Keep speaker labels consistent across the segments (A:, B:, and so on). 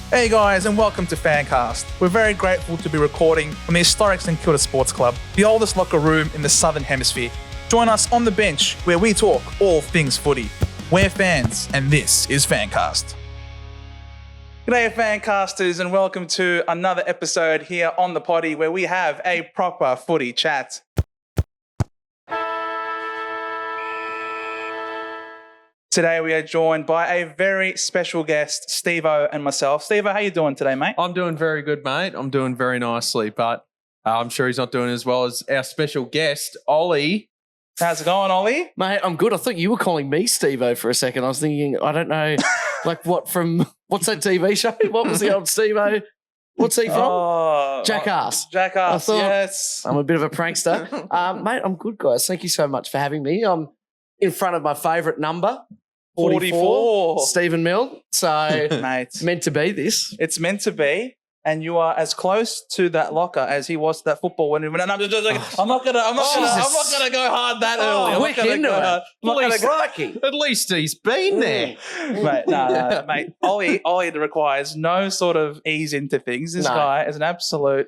A: Hey guys, and welcome to FanCast. We're very grateful to be recording from the historic St Kilda Sports Club, the oldest locker room in the Southern Hemisphere. Join us on the bench where we talk all things footy. We're fans, and this is FanCast. G'day FanCasters, and welcome to another episode here on the potty where we have a proper footy chat. Today we are joined by a very special guest, Steve-O and myself. Steve-O, how you doing today, mate?
B: I'm doing very good, mate. I'm doing very nicely, but I'm sure he's not doing as well as our special guest, Ollie.
A: How's it going, Ollie?
C: Mate, I'm good. I thought you were calling me Steve-O for a second. I was thinking, I don't know, what's that TV show? What was the old Steve-O? What's he from? Jackass.
A: Jackass, yes.
C: I'm a bit of a prankster. Mate, I'm good, guys. Thank you so much for having me. I'm in front of my favourite number, 44. Stephen Mill. So,
A: mate,
C: it's meant to be this.
A: It's meant to be. And you are as close to that locker as he was to that football when he went. And I'm just like, I'm not gonna go hard that early.
B: At least he's been there,
A: mate. No, mate. Ollie requires no sort of ease into things. This guy is an absolute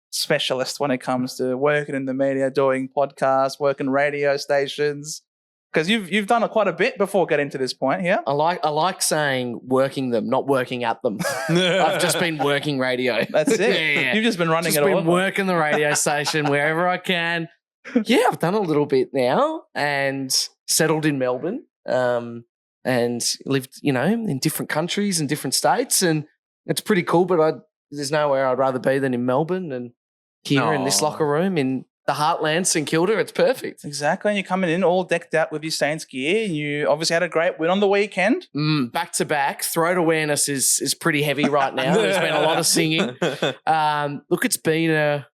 A: specialist when it comes to working in the media, doing podcasts, working radio stations. Because you've done quite a bit before getting to this point here.
C: I like saying working them, not working at them. I've just been working radio.
A: That's it. Yeah. You've just been running it all.
C: Just been working the radio station wherever I can. Yeah, I've done a little bit now and settled in Melbourne and lived, in different countries and different states, and it's pretty cool. But there's nowhere I'd rather be than in Melbourne and here in this locker room in the heartland, St Kilda. It's perfect.
A: Exactly. And you're coming in all decked out with your Saints gear. You obviously had a great win on the weekend.
C: Back to back. Throat awareness is pretty heavy right now. There's been a lot of singing. Look, it's been a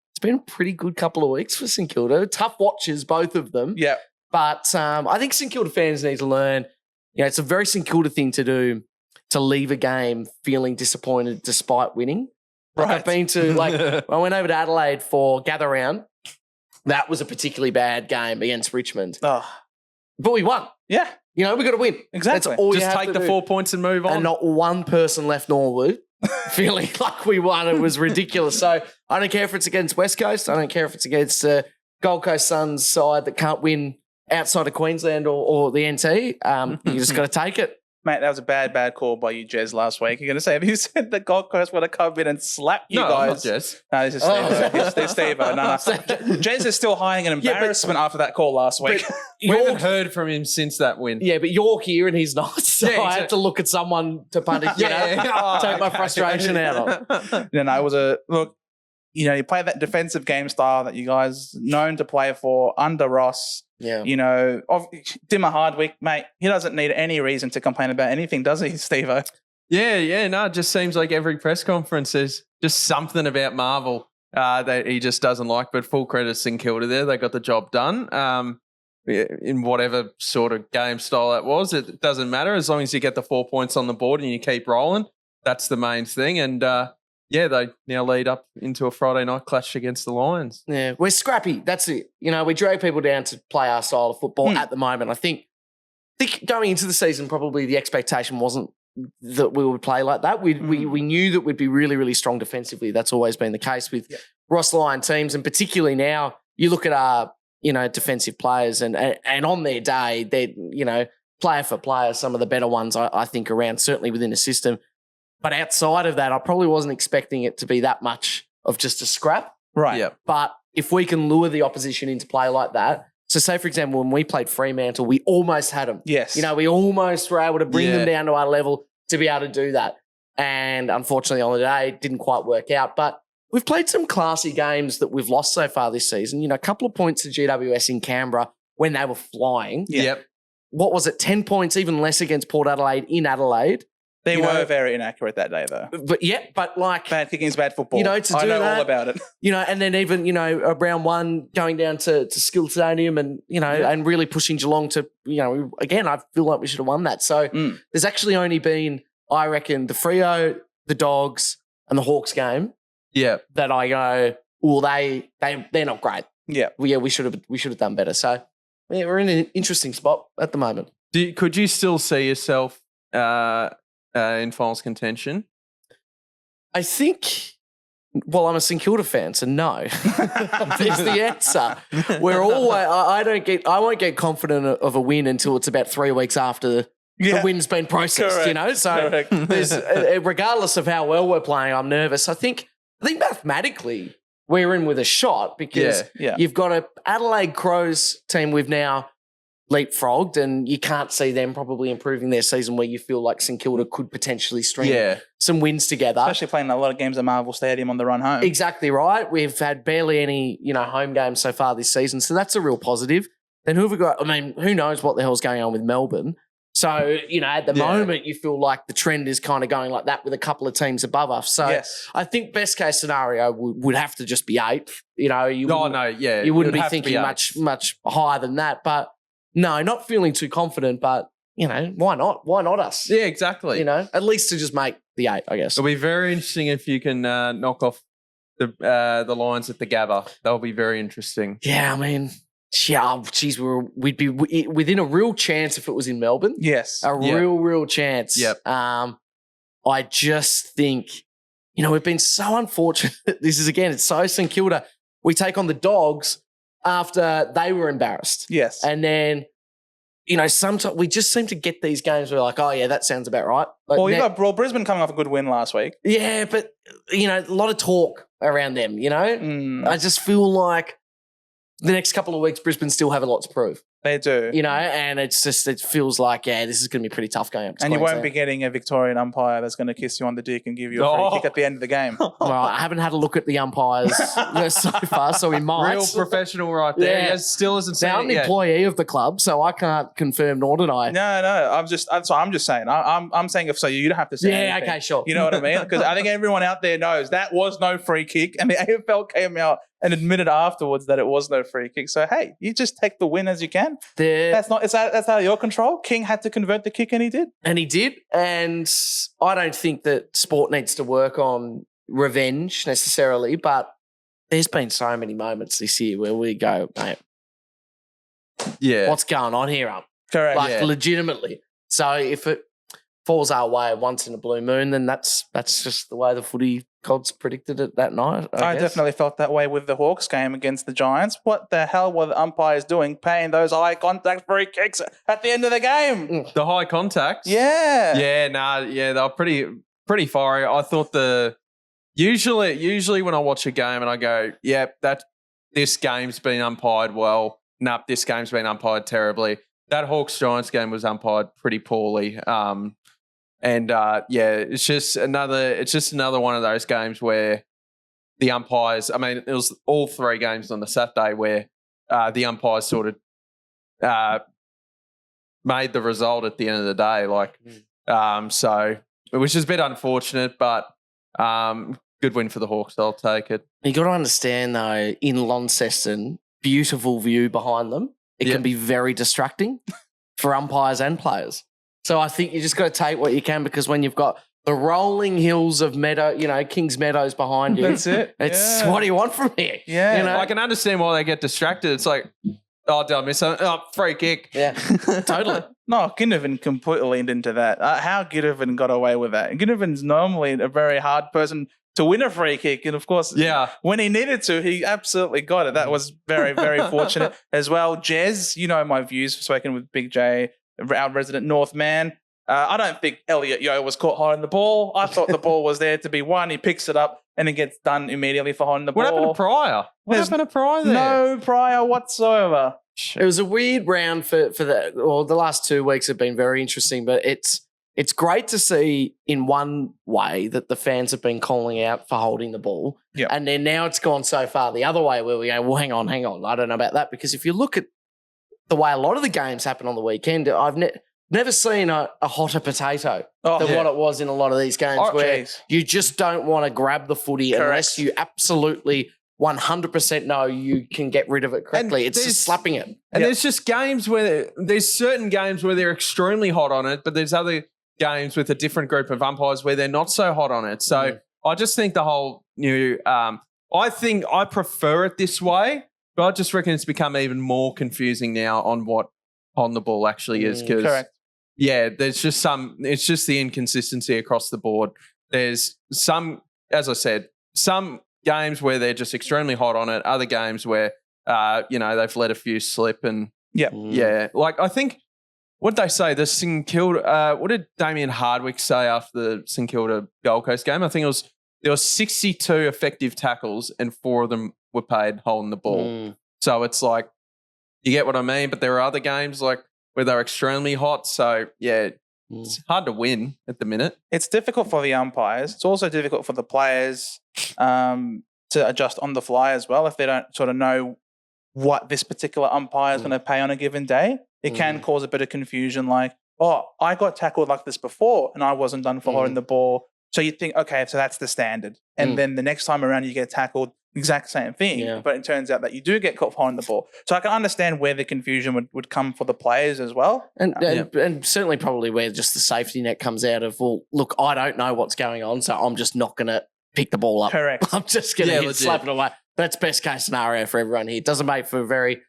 C: pretty good couple of weeks for St Kilda. Tough watches, both of them.
A: Yeah.
C: But I think St Kilda fans need to learn, it's a very St Kilda thing to do, to leave a game feeling disappointed despite winning. Right. I've been to, I went over to Adelaide for Gather Round. That was a particularly bad game against Richmond. Oh. But we won.
A: Yeah.
C: We got to win.
A: Exactly.
C: That's all
B: Just take the 4 points and move on.
C: And not one person left Norwood feeling like we won. It was ridiculous. So I don't care if it's against West Coast. I don't care if it's against Gold Coast Suns side that can't win outside of Queensland or the NT. You just got to take it.
A: Mate, that was a bad call by you, Jez, last week. You're going to say, have you said that Gold Coast would have come in and slapped you guys?
B: No, not Jez.
A: No, this is Steve. It's Steve-O. No. Jez is still hiding an embarrassment after that call last week.
B: We haven't heard from him since that win.
C: Yeah, but you're here and he's not. So I had to look at someone to punish, take my frustration out of.
A: It was look, you play that defensive game style that you guys known to play for under Ross.
C: Yeah.
A: Dimmer Hardwick, mate, he doesn't need any reason to complain about anything, does he, Steve-O?
B: Yeah. No, it just seems like every press conference is just something about Marvel that he just doesn't like. But full credit to St Kilda there. They got the job done in whatever sort of game style that was. It doesn't matter as long as you get the 4 points on the board and you keep rolling. That's the main thing. And, they now lead up into a Friday night clash against the Lions.
C: Yeah, we're scrappy. That's it. We drag people down to play our style of football at the moment. I think going into the season, probably the expectation wasn't that we would play like that. We knew that we'd be really, really strong defensively. That's always been the case with Ross Lyon teams, and particularly now you look at our defensive players and on their day, they're player for player, some of the better ones I think around, certainly within the system. But outside of that, I probably wasn't expecting it to be that much of just a scrap.
A: Right. Yeah.
C: But if we can lure the opposition into play like that, so say, for example, when we played Fremantle, we almost had them.
A: Yes.
C: We almost were able to bring them down to our level to be able to do that. And unfortunately on the day, it didn't quite work out. But we've played some classy games that we've lost so far this season. A couple of points to GWS in Canberra when they were flying.
A: Yep.
C: What was it? 10 points, even less against Port Adelaide in Adelaide.
A: They were very inaccurate that day, though.
C: But
A: bad kicking is bad football.
C: To
A: I
C: do
A: know
C: that,
A: all about it.
C: And then even round one going down to Skill Stadium and and really pushing Geelong to again, I feel like we should have won that. So there's actually only been, I reckon, the Freo, the Dogs, and the Hawks game.
B: Yeah,
C: that I go, well, they're not great.
A: Yeah,
C: we should have done better. So we're in an interesting spot at the moment.
B: Could you still see yourself in finals contention?
C: I think, well, I'm a St Kilda fan, so no. Is the answer. We're always. I won't get confident of a win until it's about 3 weeks after the win's been processed.
A: Correct.
C: You know, so there's, regardless of how well we're playing, I'm nervous. I think mathematically we're in with a shot because you've got a Adelaide Crows team we've now leapfrogged, and you can't see them probably improving their season where you feel like St Kilda could potentially string some wins together.
A: Especially playing a lot of games at Marvel Stadium on the run home.
C: Exactly right. We've had barely any, home games so far this season, so that's a real positive. Then who have we got? I mean, who knows what the hell's going on with Melbourne? So, at the moment, you feel like the trend is kind of going like that with a couple of teams above us. So I think best case scenario would have to just be 8th. You wouldn't be thinking much higher than that. But no, not feeling too confident, but, why not? Why not us?
B: Yeah, exactly.
C: At least to just make the 8, I guess.
B: It'll be very interesting if you can knock off the Lions at the Gabba. That'll be very interesting.
C: Yeah, I mean, geez, we'd be within a real chance if it was in Melbourne.
A: Yes.
C: Real chance.
B: Yep.
C: I just think, we've been so unfortunate. It's so St Kilda. We take on the Dogs after they were embarrassed.
A: Yes.
C: And then, sometimes we just seem to get these games where we're like, oh, yeah, that sounds about right.
A: You got Brisbane coming off a good win last week.
C: Yeah, but, a lot of talk around them, I just feel like the next couple of weeks, Brisbane still have a lot to prove.
A: They do.
C: And it feels like, this is going to be pretty tough going up to
A: And you
C: Queensland.
A: won't be getting a Victorian umpire that's going to kiss you on the dick and give you a free kick at the end of the game.
C: Well, I haven't had a look at the umpires so far, so we might.
B: Real professional right there.
C: Yeah.
B: He still isn't saying
C: I'm an employee of the club, so I can't confirm nor deny.
A: No. I'm just saying. I'm saying if so, you don't have to say anything.
C: Okay, sure.
A: You know what I mean? Because I think everyone out there knows that was no free kick, and the AFL came out and admitted afterwards that it was no free kick. So hey, you just take the win as you can. That's out of your control. King had to convert the kick, and he did.
C: And I don't think that sport needs to work on revenge necessarily, but there's been so many moments this year where we go, mate, what's going on here?
A: Correct.
C: Legitimately. So if it falls our way once in a blue moon, then that's just the way the footy gods predicted it that night. I guess.
A: Definitely felt that way with the Hawks game against the Giants. What the hell were the umpires doing, paying those eye contact free kicks at the end of the game?
B: The high contacts?
A: Yeah.
B: They were pretty fiery. I thought usually when I watch a game and I go, this game's been umpired well. Nope, this game's been umpired terribly. That Hawks-Giants game was umpired pretty poorly. It's just another one of those games where the umpires, I mean, it was all 3 games on the Saturday where the umpires sort of made the result at the end of the day. So which is a bit unfortunate, but good win for the Hawks. I'll take it.
C: You got to understand though, in Launceston, beautiful view behind them. It can be very distracting for umpires and players. So I think you just got to take what you can, because when you've got the rolling hills of Kings Meadows behind you.
A: That's it.
C: It's what do you want from me?
A: Yeah.
B: I can understand why they get distracted. It's like, oh, did I miss something? Oh, free kick.
C: Yeah, totally.
A: No, Ginnivan completely leaned into that. How Ginnivan got away with that. Ginnivan's normally a very hard person to win a free kick. And of course, when he needed to, he absolutely got it. That was very, very fortunate as well. Jez, my views, spoken with Big J, our resident North man. I don't think Elliot Yeo was caught holding the ball. I thought the ball was there to be won. He picks it up and it gets done immediately for holding the ball.
B: What happened to Pryor? What happened to Pryor there?
A: No Pryor whatsoever.
C: It was a weird round for the last 2 weeks have been very interesting, but it's great to see in one way that the fans have been calling out for holding the ball.
A: Yep.
C: And then now it's gone so far the other way where we go, well, hang on. I don't know about that, because if you look at the way a lot of the games happen on the weekend, I've never seen a hotter potato than what it was in a lot of these games where you just don't want to grab the footy unless you absolutely 100% know you can get rid of it correctly. It's just slapping it.
B: And there's just games where there's certain games where they're extremely hot on it, but there's other games with a different group of umpires where they're not so hot on it. So I just think the whole I think I prefer it this way, but I just reckon it's become even more confusing now on what on the ball actually is, because there's just it's just the inconsistency across the board. There's some as I said, some games where they're just extremely hot on it, other games where, they've let a few slip and, like I think, what did they say? The St Kilda, what did Damien Hardwick say after the St Kilda Gold Coast game? I think there was 62 effective tackles and 4 of them were paid holding the ball. So it's like, you get what I mean? But there are other games like where they're extremely hot. So, it's hard to win at the minute.
A: It's difficult for the umpires. It's also difficult for the players to adjust on the fly as well if they don't sort of know what this particular umpire is going to pay on a given day. It can cause a bit of confusion like, oh, I got tackled like this before and I wasn't done for holding the ball. So you think, okay, so that's the standard. And then the next time around you get tackled, exact same thing. Yeah. But it turns out that you do get caught holding the ball. So I can understand where the confusion would come for the players as well.
C: And certainly probably where just the safety net comes out of, well, look, I don't know what's going on, so I'm just not going to pick the ball up.
A: Correct.
C: I'm just going to slap it away. That's best case scenario for everyone here. It doesn't make for a very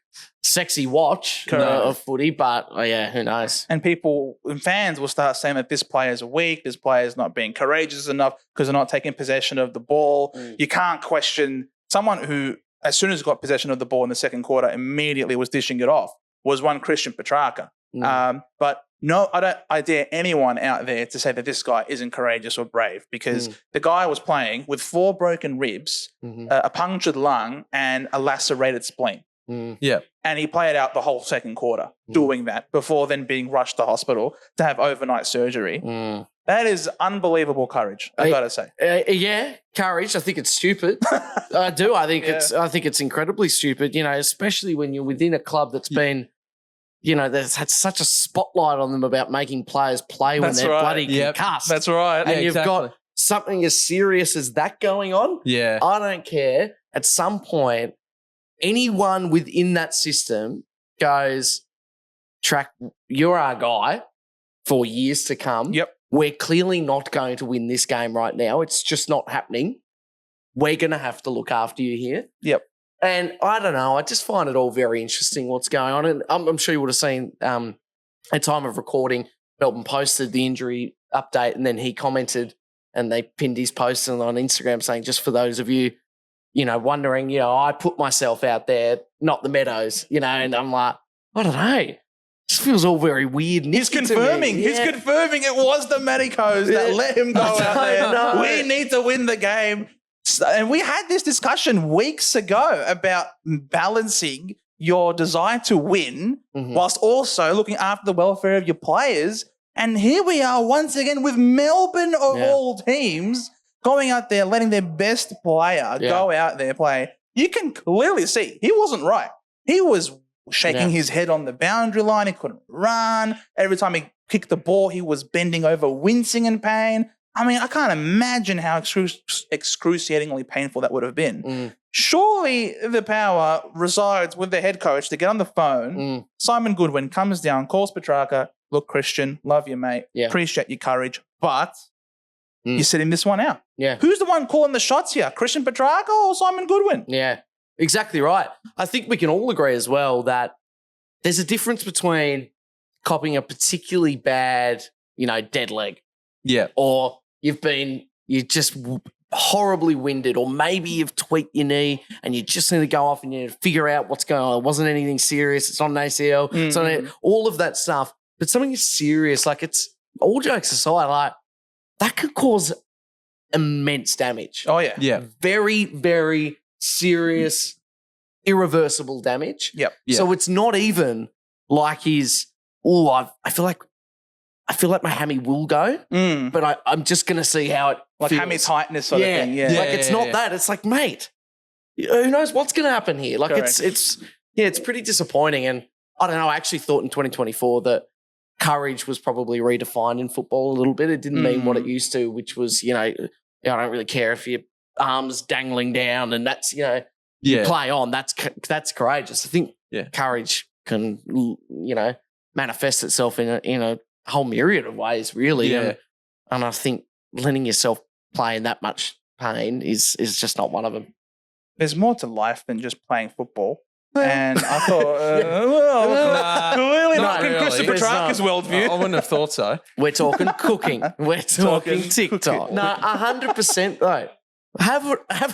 C: sexy watch of footy, but who knows?
A: And people and fans will start saying that this player's weak, this player's not being courageous enough because they're not taking possession of the ball. You can't question someone who, as soon as got possession of the ball in the second quarter, immediately was dishing it off, was one Christian Petrarca. But no, I dare anyone out there to say that this guy isn't courageous or brave because the guy was playing with 4 broken ribs, a punctured lung, and a lacerated spleen. And he played out the whole second quarter doing that before then being rushed to hospital to have overnight surgery. That is unbelievable courage, I gotta say.
C: Courage. I think it's stupid. I do. I think it's incredibly stupid. Especially when you're within a club that's been, that's had such a spotlight on them about making players play when they're bloody concussed.
A: That's right.
C: And you've got something as serious as that going on.
B: Yeah,
C: I don't care. At some point, anyone within that system goes, Track, you're our guy for years to come. We're clearly not going to win this game right now. It's just not happening. We're going to have to look after you here. And I don't know. I just find it all very interesting what's going on. And I'm sure you would have seen at time of recording, Melbourne posted the injury update and then he commented and they pinned his post on Instagram saying, just for those of you, wondering, I put myself out there, not the Meadows, and I'm like, I don't know. It just feels all very weird.
A: He's confirming. He's confirming it was the Medicos that let him go out there. No. We need to win the game. And we had this discussion weeks ago about balancing your desire to win whilst also looking after the welfare of your players. And here we are once again with Melbourne of all teams going out there, letting their best player go out there play. You can clearly see he wasn't right. He was shaking his head on the boundary line. He couldn't run. Every time he kicked the ball, he was bending over, wincing in pain. I mean, I can't imagine how excruciatingly painful that would have been. Surely the power resides with the head coach to get on the phone. Simon Goodwin comes down, calls Petrarca, look, Christian, love you, mate. Appreciate your courage, but you're sitting this one out. Who's the one calling the shots here? Christian Petrarca or Simon Goodwin?
C: Yeah, exactly right. I think we can all agree as well that there's a difference between copping a particularly bad, dead leg. Or you're just horribly winded, or maybe you've tweaked your knee and you just need to go off and you need to figure out what's going on. It wasn't anything serious. It's not an ACL. It's not all of that stuff. But something serious, like it's all jokes aside, like that could cause immense damage.
A: Oh, yeah.
C: Very, very serious, irreversible damage. So it's not even like I feel like my hammy will go, but I'm just going to see how it feels.
A: Hammy tightness sort of thing.
C: It's not that. It's like, mate, who knows what's going to happen here? Like it's pretty disappointing. And I don't know, I actually thought in 2024 that courage was probably redefined in football a little bit. It didn't mean what it used to, which was, I don't really care if your arm's dangling down and that's, play on. That's courageous. I think courage can, manifest itself in a whole myriad of ways, really. And I think letting yourself play in that much pain is just not one of them.
A: There's more to life than just playing football. And I thought, clearly not in Christian Petrarca's worldview.
B: I wouldn't have thought so.
C: We're talking cooking. We're talking TikTok. No, 100% though. Have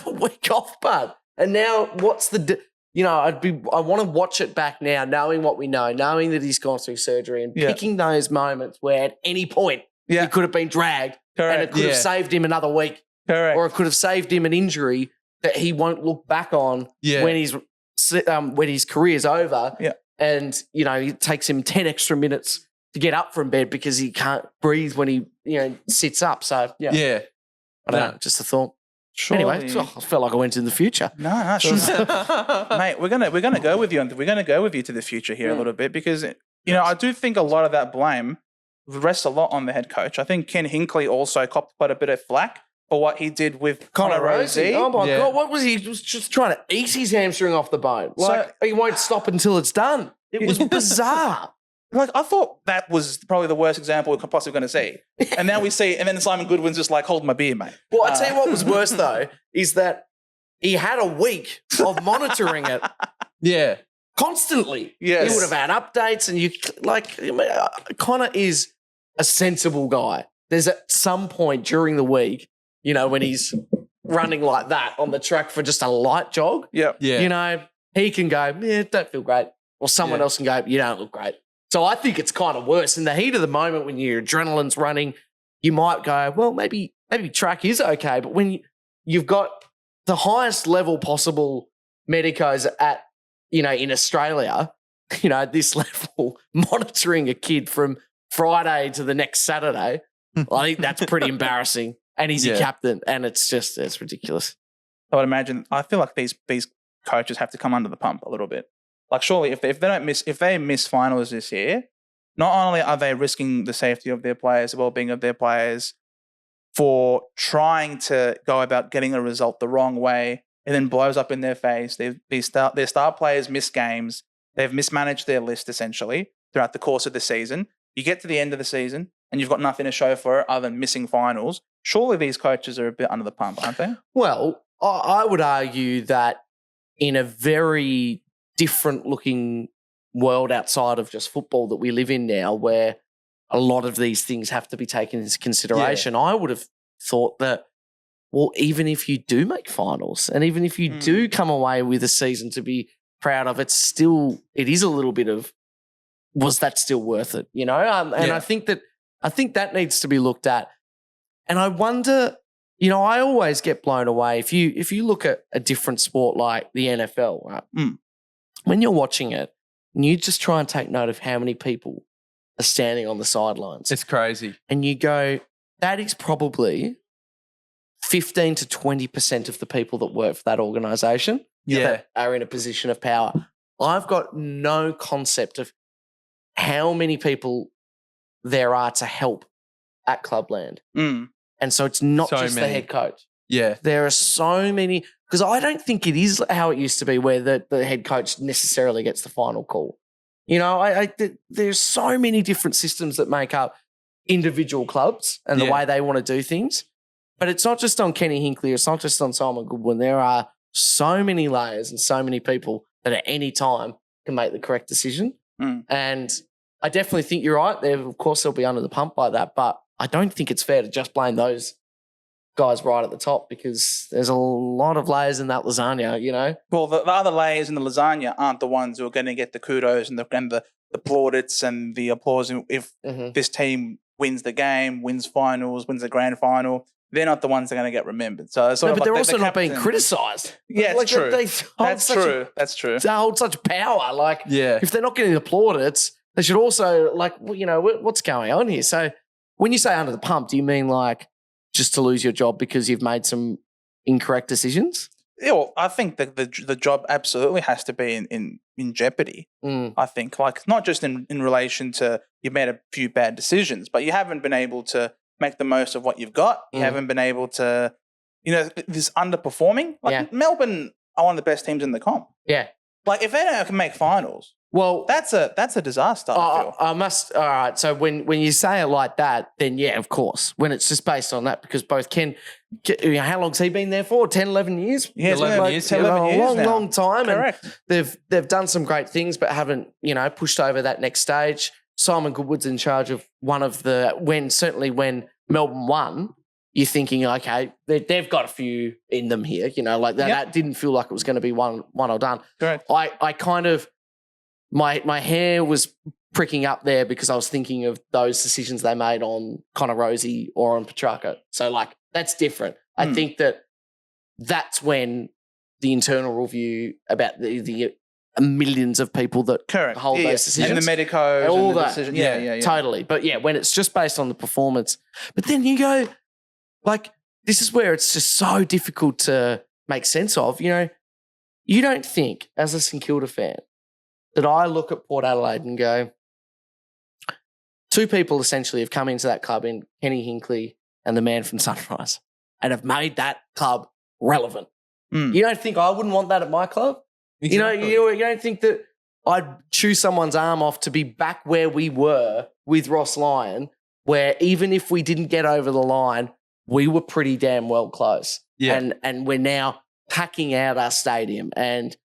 C: a week off, bud. And now what's I want to watch it back now, knowing what we know, knowing that he's gone through surgery and picking those moments where at any point he could have been dragged and it could have saved him another week.
A: Correct.
C: Or it could have saved him an injury that he won't look back on when his career's over.
A: Yeah.
C: And, it takes him 10 extra minutes to get up from bed because he can't breathe when he, sits up. So, I don't know, just a thought.
A: Surely.
C: Anyway, I felt like I went to the future.
A: No, sure. Mate, we're gonna go with you. We're gonna go with you to the future here a little bit because I do think a lot of that blame rests a lot on the head coach. I think Ken Hinkley also copped quite a bit of flack for what he did with Connor Rosie.
C: Oh my God, what was he? He was just trying to eat his hamstring off the bone. He won't stop until it's done. It was bizarre.
A: I thought that was probably the worst example we're possibly going to see. And now we see, and then Simon Goodwin's just like, hold my beer, mate.
C: Well, I tell you what was worse, though, is that he had a week of monitoring it.
B: Yeah.
C: Constantly.
A: Yes.
C: He would have had updates, and Connor is a sensible guy. There's at some point during the week, when he's running like that on the track for just a light jog, he can go, don't feel great. Or someone else can go, you don't look great. So I think it's kind of worse. In the heat of the moment when your adrenaline's running, you might go, well, maybe track is okay. But when you've got the highest level possible medicos at, in Australia, at this level, monitoring a kid from Friday to the next Saturday, I think that's pretty embarrassing. And he's a captain, and it's ridiculous.
A: I would imagine, I feel like these coaches have to come under the pump a little bit. Like surely if they miss finals this year, not only are they risking the safety of their players, the well-being of their players, for trying to go about getting a result the wrong way, and then blows up in their face. Their star players miss games. They've mismanaged their list essentially throughout the course of the season. You get to the end of the season and you've got nothing to show for it other than missing finals. Surely these coaches are a bit under the pump, aren't they?
C: Well, I would argue that in a very different looking world outside of just football that we live in now, where a lot of these things have to be taken into consideration, I would have thought that, well, even if you do make finals and even if you do come away with a season to be proud of, it is a little bit of, was that still worth it? I think that needs to be looked at. And I wonder, I always get blown away if you look at a different sport like the NFL, right? When you're watching it, and you just try and take note of how many people are standing on the sidelines.
B: It's crazy.
C: And you go, that is probably 15 to 20% of the people that work for that organisation that are in a position of power. I've got no concept of how many people there are to help at Clubland. And so it's not just the head coach.
B: Yeah.
C: There are so many, because I don't think it is how it used to be where the head coach necessarily gets the final call. There's so many different systems that make up individual clubs and the way they want to do things. But it's not just on Kenny Hinkley. It's not just on Simon Goodwin. There are so many layers and so many people that at any time can make the correct decision. And I definitely think you're right. Of course, they'll be under the pump by that. But I don't think it's fair to just blame those guys right at the top because there's a lot of layers in that lasagna,
A: Well, the other layers in the lasagna aren't the ones who are going to get the kudos and the plaudits and the applause if this team wins the game, wins finals, wins the grand final. They're not the ones that are going to get remembered. So
C: but they're also not being criticised.
A: Yeah, it's true. That's true.
C: They hold such power. If they're not getting the plaudits, they should also, what's going on here? So when you say under the pump, do you mean just to lose your job because you've made some incorrect decisions?
A: Yeah, well, I think that the job absolutely has to be in jeopardy. I think, not just in relation to you've made a few bad decisions, but you haven't been able to make the most of what you've got. You haven't been able to, this underperforming. Melbourne are one of the best teams in the comp.
C: Yeah.
A: If they don't make finals, well, that's a disaster. I feel.
C: I must. All right. So when you say it like that, then yeah, of course. When it's just based on that, because both how long's he been there for? 10, 11 years?
A: Yeah, 11 years. 11 years now.
C: Long time.
A: Correct.
C: And they've done some great things, but haven't pushed over that next stage. Simon Goodwood's in charge of one of when Melbourne won, you're thinking, okay, they've got a few in them here, like that. That didn't feel like it was going to be one or done.
A: Correct.
C: I kind of, my hair was pricking up there because I was thinking of those decisions they made on Connor Rosie or on Petrarca. So like, that's different. I think that's when the internal review about the millions of people that hold those decisions.
A: And the medicos.
C: All
A: and the
C: that.
A: decision. Yeah.
C: Totally. But yeah, when it's just based on the performance. But then you go, like, this is where it's just so difficult to make sense of. You don't think, as a St Kilda fan, that I look at Port Adelaide and go, two people essentially have come into that club in Kenny Hinkley and the man from Sunrise and have made that club relevant. You don't think I wouldn't want that at my club?
B: Exactly.
C: You don't think that I'd chew someone's arm off to be back where we were with Ross Lyon, where even if we didn't get over the line, we were pretty damn well close.
B: Yeah.
C: And we're now packing out our stadium. And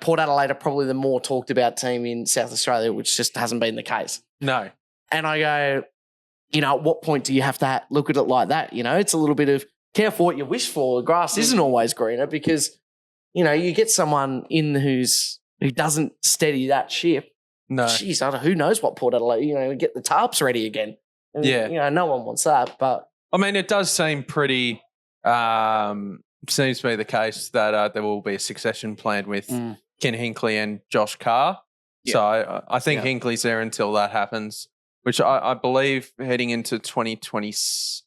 C: Port Adelaide are probably the more talked about team in South Australia, which just hasn't been the case.
B: No.
C: And I go, at what point do you have to look at it like that? It's a little bit of careful what you wish for. The grass isn't always greener because, you get someone in who doesn't steady that ship.
B: No.
C: Jeez, who knows what Port Adelaide, get the tarps ready again. And, no one wants that, but.
B: I mean, it does seem pretty, seems to be the case that there will be a succession plan with Ken Hinkley and Josh Carr. Yeah. So I think Hinkley's there until that happens, which I believe heading into 2026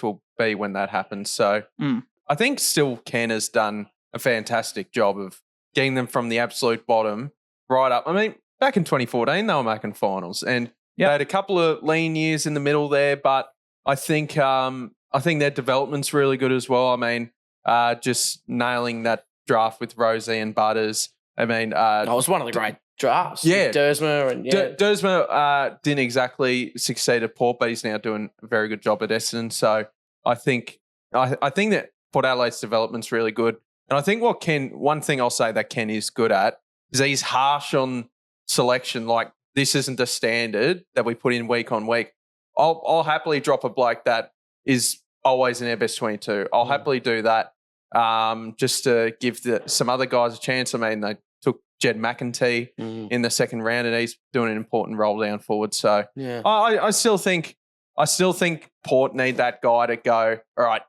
B: will be when that happens. So I think still Ken has done a fantastic job of getting them from the absolute bottom right up. I mean, back in 2014, they were making finals and they had a couple of lean years in the middle there, but I think their development's really good as well. I mean, just nailing that draft with Rosie and Butters. I mean,
C: it was one of the great drafts.
B: Yeah,
C: Dersma and
B: Dersma didn't exactly succeed at Port, but he's now doing a very good job at Essendon. So I think that Port Adelaide's development's really good, and I think one thing I'll say that Ken is good at is he's harsh on selection. Like, this isn't the standard that we put in week on week. I'll happily drop a bloke that is always in our best 22. I'll happily do that just to give some other guys a chance. I mean, they took Jed McEntee in the second round and he's doing an important role down forward. So I still think Port need that guy to go, all right,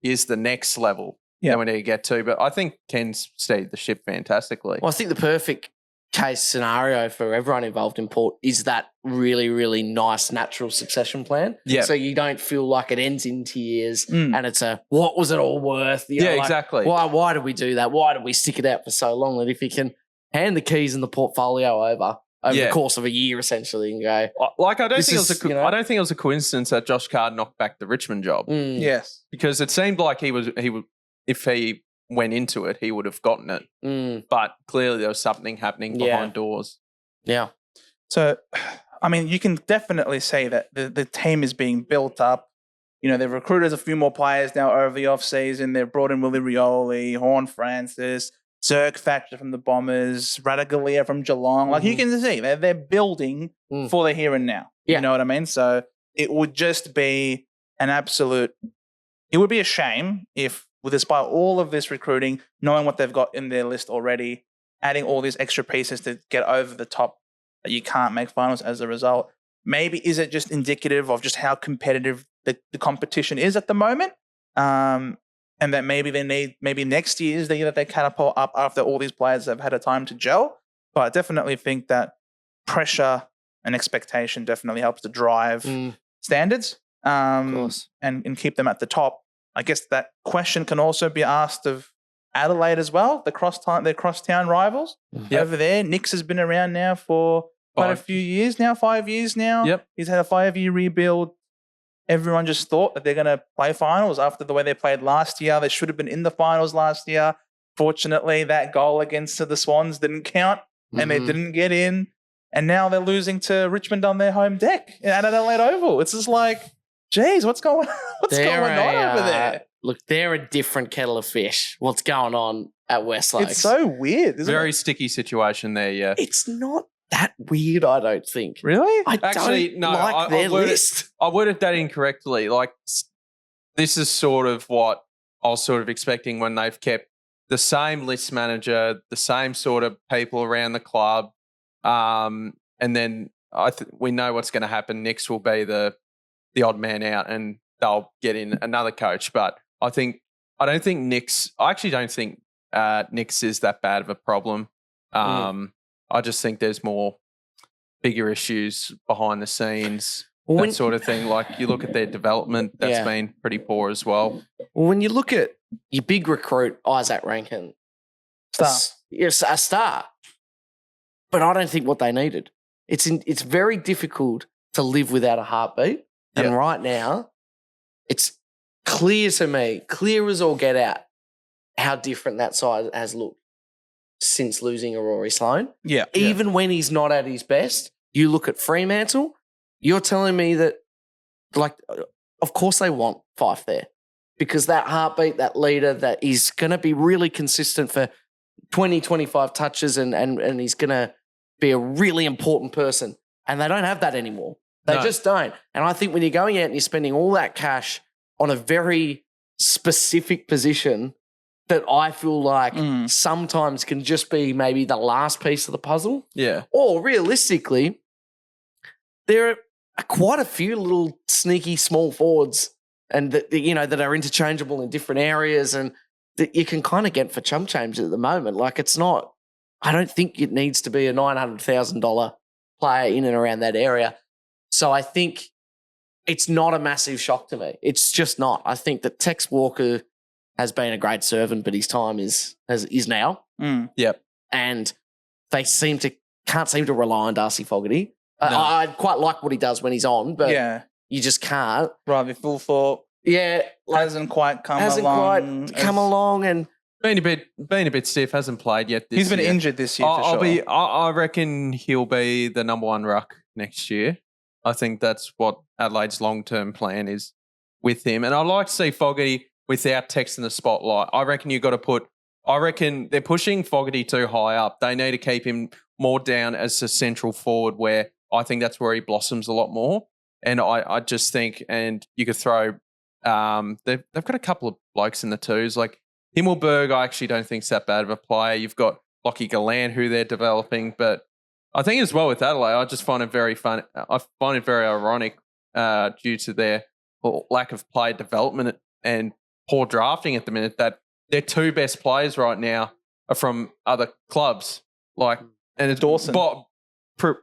B: here's the next level that we need to get to. But I think Ken's steadied the ship fantastically.
C: Well, I think the perfect case scenario for everyone involved in Port is that really, really nice natural succession plan.
B: Yeah.
C: So you don't feel like it ends in tears and it's what was it all worth?
B: Exactly.
C: Why did we do that? Why did we stick it out for so long? That if you can hand the keys and the portfolio over the course of a year essentially and go.
B: Like, I don't think it was a coincidence that Josh Carr knocked back the Richmond job.
A: Yes.
B: Because it seemed like he would if he went into it, he would have gotten it. But clearly there was something happening behind doors.
C: Yeah.
A: So, I mean, you can definitely say that the team is being built up. They've recruited a few more players now over the off-season. They've brought in Willie Rioli, Horn Francis, Zerk Thatcher from the Bombers, Radagalia from Geelong. Like, you can see, they're building for the here and now.
C: Yeah.
A: You know what I mean? So it would just be it would be a shame if, despite all of this recruiting, knowing what they've got in their list already, adding all these extra pieces to get over the top, that you can't make finals as a result. Maybe is it just indicative of just how competitive the competition is at the moment? And that maybe next year is the year that they catapult up after all these players have had a time to gel. But I definitely think that pressure and expectation definitely helps to drive standards
C: of course.
A: And keep them at the top. I guess that question can also be asked of Adelaide as well, their crosstown rivals over there. Nix has been around now for quite a few years now, 5 years now.
B: Yep.
A: He's had a 5-year rebuild. Everyone just thought that they're going to play finals after the way they played last year. They should have been in the finals last year. Fortunately, that goal against the Swans didn't count and they didn't get in. And now they're losing to Richmond on their home deck at Adelaide Oval. It's just like, geez, what's going on over there?
C: Look, they're a different kettle of fish. What's going on at Westlake?
A: It's so weird, isn't it?
B: Very sticky situation there, yeah.
C: It's not that weird, I don't think.
A: Really?
C: I
B: Actually,
C: don't
B: no,
C: like their list.
B: I worded that incorrectly. Like, this is sort of what I was sort of expecting when they've kept the same list manager, the same sort of people around the club. And then we know what's going to happen. Nix will be the odd man out and they'll get in another coach. But I actually don't think Nix is that bad of a problem. I just think there's more bigger issues behind the scenes, that sort of thing. Like, you look at their development, that's been pretty poor as well.
C: Well, when you look at your big recruit, Isaac Rankin, yes, a star, but I don't think what they needed. It's very difficult to live without a heartbeat, and right now, it's clear to me, clear as all get out, how different that side has looked since losing a Rory Sloane.
A: Yeah.
C: Even when he's not at his best, you look at Fremantle, you're telling me that, like, of course they want Fife there because that heartbeat, that leader that is going to be really consistent for 20, 25 touches and he's going to be a really important person. And they don't have that anymore. They just don't. And I think when you're going out and you're spending all that cash on a very specific position that I feel like sometimes can just be maybe the last piece of the puzzle.
B: Yeah.
C: Or realistically, there are quite a few little sneaky small forwards and that are interchangeable in different areas and that you can kind of get for chump change at the moment. Like, it's not, I don't think it needs to be a $900,000 player in and around that area. So I think it's not a massive shock to me. It's just not. I think that Tex Walker has been a great servant, but his time is now.
B: Yep.
C: And they can't seem to rely on Darcy Fogarty. I quite like what he does when he's on, but you just can't.
A: Ravi Fulthorpe.
C: Yeah.
A: Hasn't quite come
C: along and
B: been a bit stiff, hasn't played yet this
A: year. He's been injured this year for sure.
B: I reckon he'll be the number one ruck next year. I think that's what Adelaide's long-term plan is with him. And I'd like to see Fogarty without Tex in the spotlight. I reckon they're pushing Fogarty too high up. They need to keep him more down as a central forward where I think that's where he blossoms a lot more. And I just think, and you could throw, they've got a couple of blokes in the twos. Like Himmelberg, I actually don't think is that bad of a player. You've got Lockie Gallant, who they're developing. But I think as well with Adelaide, I just find it very fun. I find it very ironic due to their lack of player development and poor drafting at the minute that their two best players right now are from other clubs. Like, and it's
A: Dawson.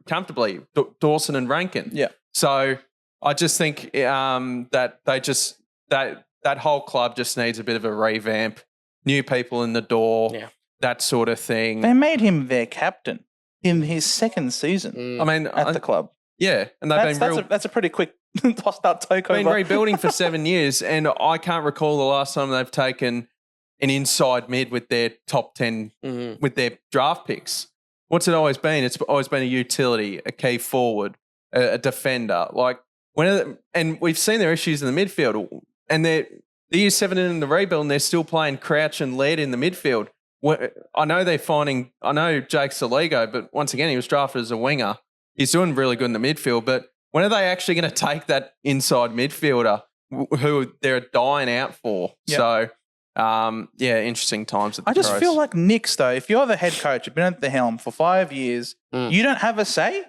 B: Comfortably, Dawson and Rankin.
A: Yeah.
B: So I just think that that whole club just needs a bit of a revamp, new people in the door, that sort of thing.
A: They made him their captain in his second season.
B: I mean,
A: at the club.
B: Yeah, and
A: that's a pretty quick tossed out takeover.
B: Been rebuilding for 7 years, and I can't recall the last time they've taken an inside mid with their top 10 with their draft picks. What's it always been? It's always been a utility, a key forward, a defender. Like and we've seen their issues in the midfield, and they're year 7 in the rebuild, and they're still playing crouch and lead in the midfield. I know Jake Saligo, but once again, he was drafted as a winger. He's doing really good in the midfield, but when are they actually going to take that inside midfielder who they're dying out for? Yep. So, interesting times at the
A: I just
B: Crows.
A: feel like Nix, though, if you're the head coach, you've been at the helm for 5 years, you don't have a say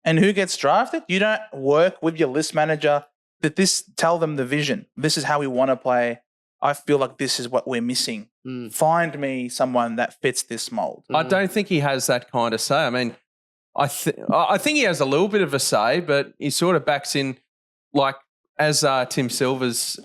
A: in who gets drafted. You don't work with your list manager tell them the vision. This is how we want to play. I feel like this is what we're missing. Find me someone that fits this mold.
B: I don't think he has that kind of say. I mean, I think he has a little bit of a say, but he sort of backs in, like as Tim Silvers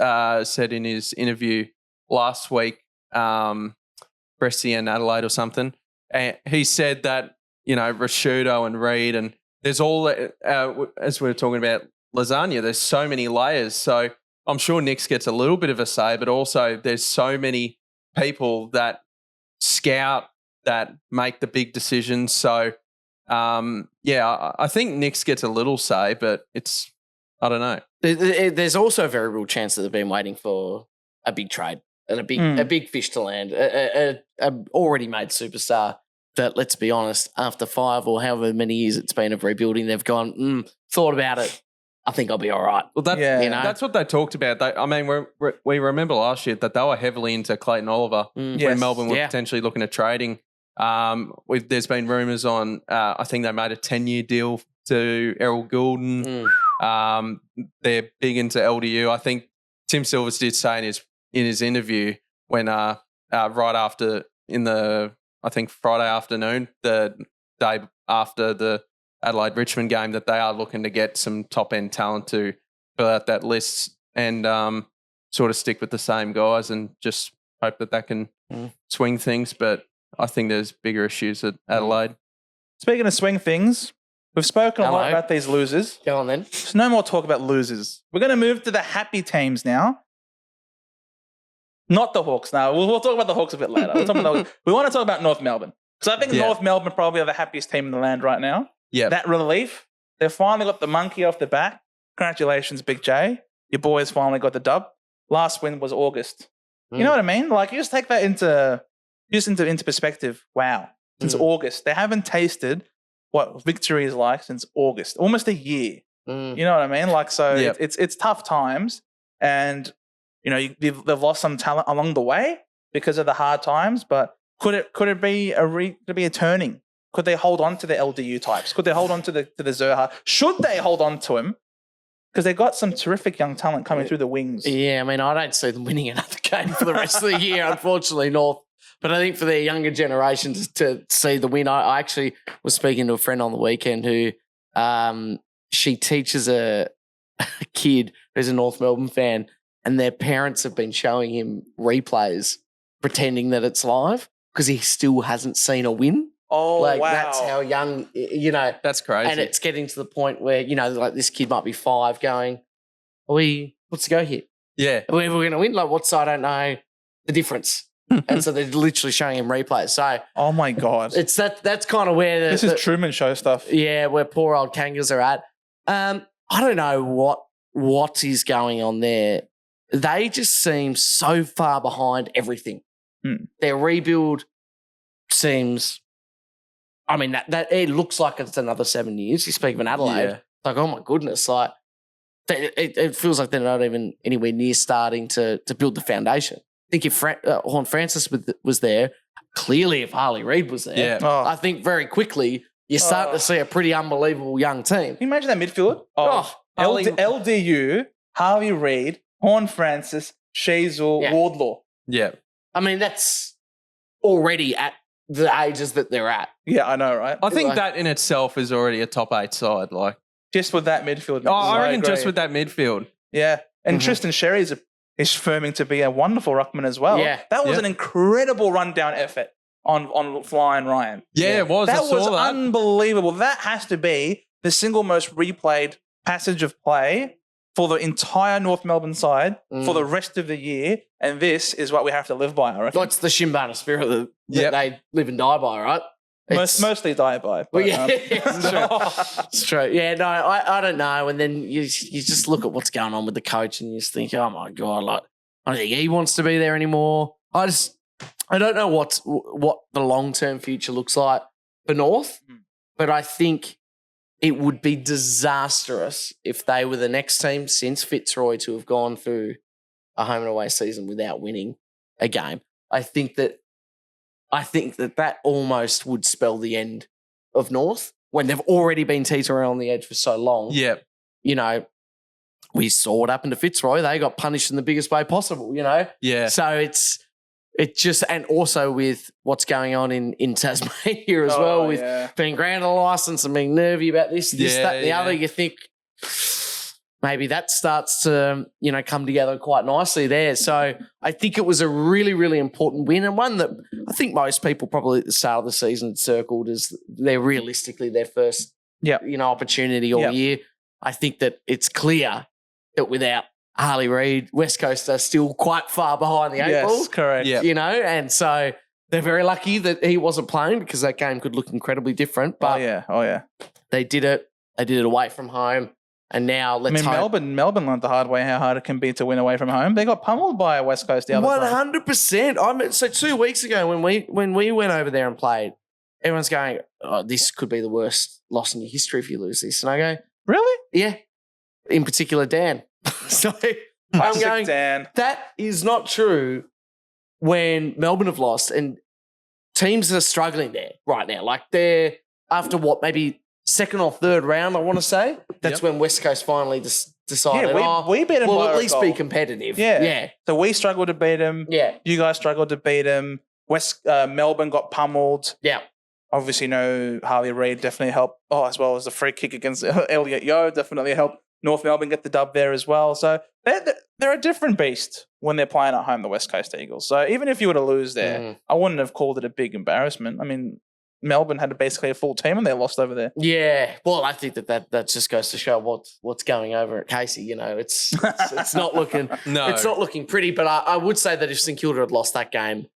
B: said in his interview last week, Bresty and Adelaide or something. And he said that, Rashudo and Reed, and there's all, as we were talking about lasagna, there's so many layers. So I'm sure Nix gets a little bit of a say, but also there's so many people that scout, that make the big decisions. So, I think Nix gets a little say, but I don't know.
C: There's also a very real chance that they've been waiting for a big trade and a big fish to land, a already made superstar that, let's be honest, after 5 or however many years it's been of rebuilding, they've gone, thought about it. I think I'll be all right.
B: Well, that's what they talked about. We remember last year that they were heavily into Clayton Oliver when Melbourne were potentially looking at trading. There's been rumours on, I think they made a 10-year deal to Errol Goulden. They're big into LDU. I think Tim Silvers did say in his interview when right after I think Friday afternoon, the day after the Adelaide Richmond game, that they are looking to get some top end talent to fill out that list and sort of stick with the same guys and just hope that can swing things. But I think there's bigger issues at Adelaide.
A: Speaking of swing things, we've spoken a lot about these losers.
C: Go on then.
A: There's no more talk about losers. We're going to move to the happy teams now. Not the Hawks now. We'll talk about the Hawks a bit later. We want to talk about North Melbourne. Because I think North Melbourne probably are the happiest team in the land right now. Yeah. That relief. They've finally got the monkey off the back. Congratulations, Big J. Your boys finally got the dub. Last win was August. You know what I mean? Like, you just take that into perspective. Wow. Since August. They haven't tasted what victory is like since August. Almost a year. You know what I mean? Like, so it's tough times. And, you know, they've lost some talent along the way because of the hard times. But could it be a turning? Could they hold on to the LDU types? Could they hold on to the Zerha? Should they hold on to him? Because they got some terrific young talent coming through the wings.
C: Yeah, I mean, I don't see them winning another game for the rest of the year, unfortunately, North. But I think for their younger generations to see the win, I actually was speaking to a friend on the weekend who she teaches a kid who's a North Melbourne fan, and their parents have been showing him replays pretending that it's live because he still hasn't seen a win.
A: Oh,
C: wow.
A: That's
C: how young, you know.
B: That's crazy.
C: And it's getting to the point where, you know, like this kid might be 5 going, what's the go here?
B: Yeah.
C: Are we ever going to win? Like, I don't know the difference. And so they're literally showing him replays. So,
A: oh my God.
C: It's that's kind of where
A: this is Truman Show stuff.
C: Yeah, where poor old Kangas are at. I don't know what is going on there. They just seem so far behind everything. Their rebuild seems, I mean, that it looks like it's another 7 years. You speak of an Adelaide.
B: Yeah.
C: Like, oh my goodness, like it feels like they're not even anywhere near starting to build the foundation. I think if Horn Francis was there, clearly if Harley Reid was there, I think very quickly you're starting to see a pretty unbelievable young team.
A: Can you imagine that midfield? LDU, Harley Reid, Horn Francis, Shazel, Wardlaw.
B: Yeah.
C: I mean, that's already at the ages that they're at.
A: Yeah, I know, right?
B: I think that in itself is already a top 8 side. Like,
A: just with that midfield.
B: I reckon just with that midfield.
A: Yeah. And Tristan Sherry is firming to be a wonderful ruckman as well.
C: Yeah.
A: That was an incredible rundown effort on Fly and Ryan.
B: Yeah, it was.
A: That
B: I saw
A: was
B: that.
A: unbelievable. That has to be the single most replayed passage of play for the entire North Melbourne side for the rest of the year. And this is what we have to live by, I reckon.
C: That's the Shimbana spirit that they live and die by, right?
A: Mostly die by. But,
C: it's true. It's true. Yeah, no, I don't know. And then you just look at what's going on with the coach and you just think, oh my God, like, I don't think he wants to be there anymore. I don't know what the long-term future looks like for North, but I think it would be disastrous if they were the next team since Fitzroy to have gone through a home and away season without winning a game. I think that almost would spell the end of North when they've already been teetering on the edge for so long.
B: Yeah.
C: You know, we saw what happened to Fitzroy. They got punished in the biggest way possible, you know?
B: Yeah.
C: So it just, and also with what's going on in Tasmania as well, with being granted a license and being nervy about this, that, the other, you think maybe that starts to, you know, come together quite nicely there. So I think it was a really, really important win, and one that I think most people probably at the start of the season had circled as they're realistically their first, you know, opportunity all year. I think that it's clear that without Harley Reid, West Coast are still quite far behind the eight ball.
A: Yes, correct.
C: You know, and so they're very lucky that he wasn't playing because that game could look incredibly different. But they did it. They did it away from home. And now let's hope.
A: Melbourne learned the hard way how hard it can be to win away from home. They got pummeled by West Coast the other
C: 100%. I mean, so 2 weeks ago when we went over there and played, everyone's going, oh, this could be the worst loss in your history if you lose this. And I go,
A: Really?
C: yeah, in particular, Dan. So I'm going,
A: Dan.
C: that is not true when Melbourne have lost and teams are struggling there right now. Like they're after what, maybe second or third round, I want to say. That's when West Coast finally decided,
A: we beat them
C: we'll
A: by
C: at
A: a
C: least
A: goal.
C: be competitive.
A: Yeah.
C: Yeah.
A: So we struggled to beat them.
C: Yeah.
A: You guys struggled to beat them. Melbourne got pummeled.
C: Yeah.
A: Obviously, Harley Reid definitely helped. Oh, as well as the free kick against Elliot Yeo definitely helped North Melbourne get the dub there as well. So they're a different beast when they're playing at home, the West Coast Eagles. So even if you were to lose there, I wouldn't have called it a big embarrassment. I mean, Melbourne had basically a full team and they lost over there.
C: Yeah. Well, I think that just goes to show what's going over at Casey. You know, it's not looking it's not looking pretty. But I would say that if St Kilda had lost that game,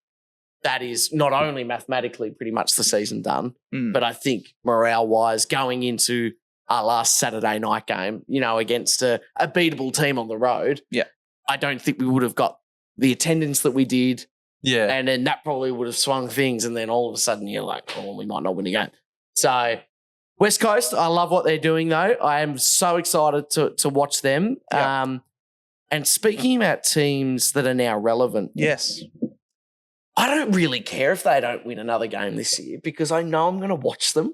C: that is not only mathematically pretty much the season done, but I think morale-wise, going into our last Saturday night game, against a beatable team on the road, I don't think we would have got the attendance that we did.
B: Yeah.
C: And then that probably would have swung things, and then all of a sudden you're like, oh, we might not win a game. So West Coast, I love what they're doing, though. I am so excited to watch them.
A: Yeah.
C: And speaking about teams that are now relevant,
A: Yes.
C: I don't really care if they don't win another game this year because I know I'm going to watch them.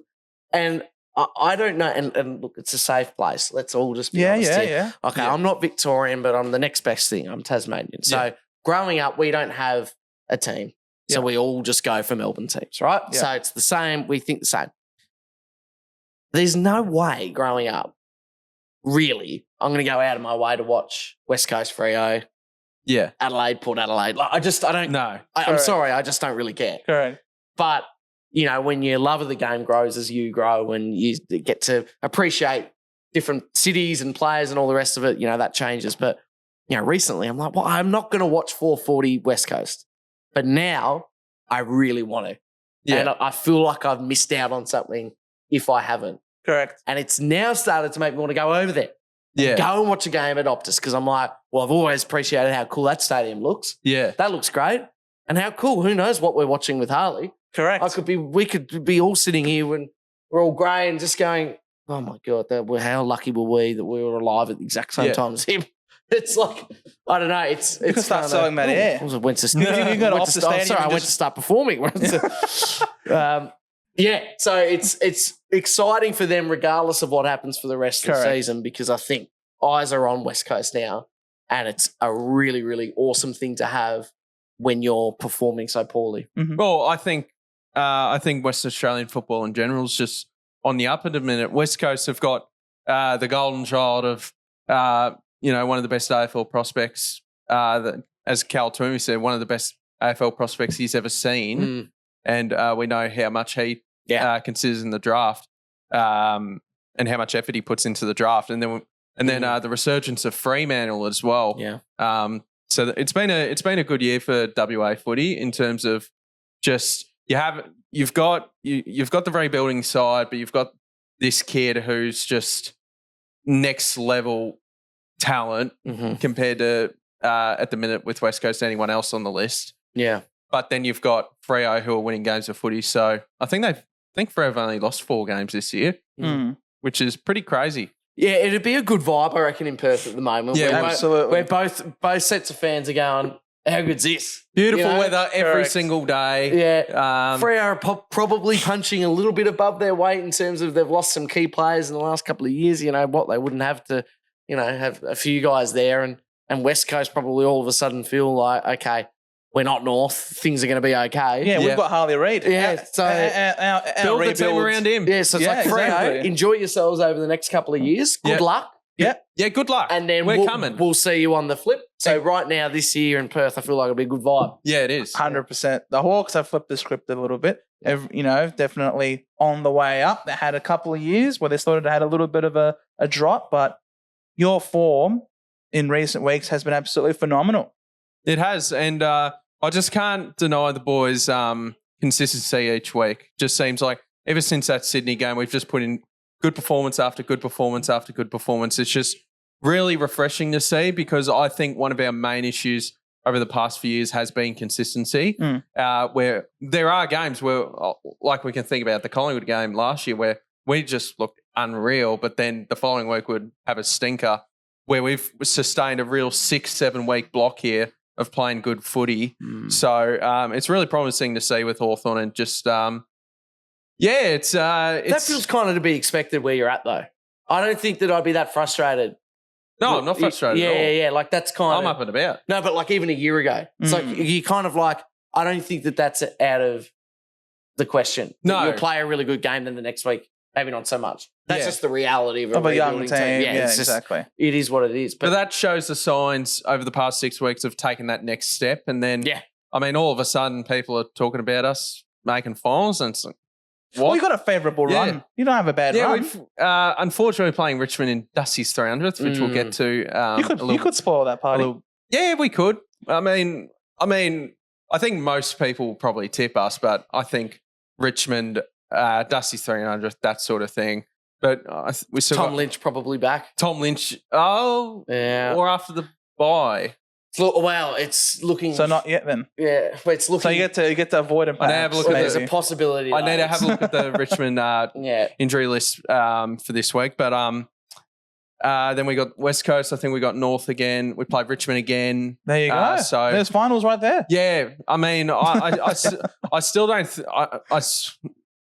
C: And I don't know. And look, it's a safe place. Let's all just be honest here.
A: Yeah.
C: Okay, I'm not Victorian, but I'm the next best thing. I'm Tasmanian. So growing up, we don't have a team. So we all just go for Melbourne teams, right?
A: Yeah.
C: So it's the same. We think the same. There's no way growing up, really, I'm going to go out of my way to watch West Coast Freo, Adelaide, Port Adelaide. Like, I don't know. I'm sorry, I just don't really care.
A: Correct.
C: But, when your love of the game grows as you grow and you get to appreciate different cities and players and all the rest of it, that changes. But, recently I'm like, well, I'm not going to watch 440 West Coast. But now I really want to. Yeah. And I feel like I've missed out on something if I haven't.
A: Correct.
C: And it's now started to make me want to go over there.
B: Yeah.
C: Go and watch a game at Optus because I'm like, well, I've always appreciated how cool that stadium looks.
B: Yeah.
C: That looks great. And how cool. Who knows what we're watching with Harley?
A: Correct.
C: We could be all sitting here when we're all grey and just going, oh my God, how lucky were we that we were alive at the exact same time as him? It's like, I don't know. It's
A: you can start selling that air.
C: I went to start performing. So it's exciting for them regardless of what happens for the rest of the season because I think eyes are on West Coast now and it's a really, really awesome thing to have when you're performing so poorly.
B: Mm-hmm. Well, I think Western Australian football in general is just on the up at the minute. West Coast have got the golden child of, one of the best AFL prospects, as Cal Toomey said, one of the best AFL prospects he's ever seen. And we know how much he considers in the draft and how much effort he puts into the draft. And then the resurgence of Fremantle as well.
C: Yeah.
B: So it's been a good year for WA footy in terms of just you've got the rebuilding side, but you've got this kid who's just next level talent compared to at the minute with West Coast anyone else on the list.
C: Yeah.
B: But then you've got Freo who are winning games of footy. So I think Freo have only lost 4 games this year, which is pretty crazy.
C: Yeah, it'd be a good vibe, I reckon, in Perth at the moment.
A: Yeah, absolutely.
C: Where both sets of fans are going, how good's this?
B: Beautiful weather every single day.
C: Yeah. Freo are probably punching a little bit above their weight in terms of they've lost some key players in the last couple of years. You know what? They wouldn't have to, have a few guys there. And West Coast probably all of a sudden feel like, okay, we're not North. Things are going to be okay.
A: Yeah, we've got Harley Reid.
C: Yeah, so
B: our
C: build
B: the team around him.
C: Yeah, so it's like Freo, enjoy yourselves over the next couple of years. Good luck.
B: Yeah, good luck.
C: And then
B: we're coming.
C: We'll see you on the flip. So right now, this year in Perth, I feel like it'll be a good vibe.
B: Yeah, it is.
A: 100%. The Hawks have flipped the script a little bit. Definitely on the way up. They had a couple of years where they started to have a little bit of a drop, but your form in recent weeks has been absolutely phenomenal.
B: It has, and I just can't deny the boys' consistency each week. Just seems like ever since that Sydney game, we've just put in good performance after good performance after good performance. It's just really refreshing to see because I think one of our main issues over the past few years has been consistency, where there are games where, like we can think about the Collingwood game last year, where we just looked unreal, but then the following week would have a stinker, where we've sustained a real 6-7 week block here of playing good footy. So it's really promising to see with Hawthorn, and just, that
C: feels kind of to be expected where you're at, though. I don't think that I'd be that frustrated.
B: No, I'm not frustrated at all.
C: Yeah. Like, that's kind of...
B: I'm up and about.
C: No, but like even a year ago, it's like you kind of like, I don't think that that's out of the question.
B: No.
C: You'll play a really good game, then the next week, maybe not so much. That's just the reality of
A: a young
C: rebuilding
A: team. Yeah,
C: it's just,
A: exactly.
C: it is what it is.
B: But that shows the signs over the past 6 weeks of taking that next step. And then, I mean, all of a sudden people are talking about us making finals, and it's like, what?
A: Well, you got a favourable run. You don't have a bad run.
B: We've unfortunately playing Richmond in Dusty's 300th, which we'll get to.
A: You could spoil that party.
B: We could. I mean, I think most people will probably tip us, but I think Richmond, Dusty's 300th, that sort of thing. But we still
C: Tom Lynch probably back.
B: Tom Lynch, or after the bye.
C: Well, it's looking...
A: So not yet then.
C: Yeah, but it's looking...
A: So you get to avoid him.
C: There's a possibility.
B: I need to have a look at the Richmond injury list for this week. But then we got West Coast. I think we got North again. We played Richmond again.
A: There you go.
B: So
A: there's finals right there.
B: Yeah, I mean, I still don't.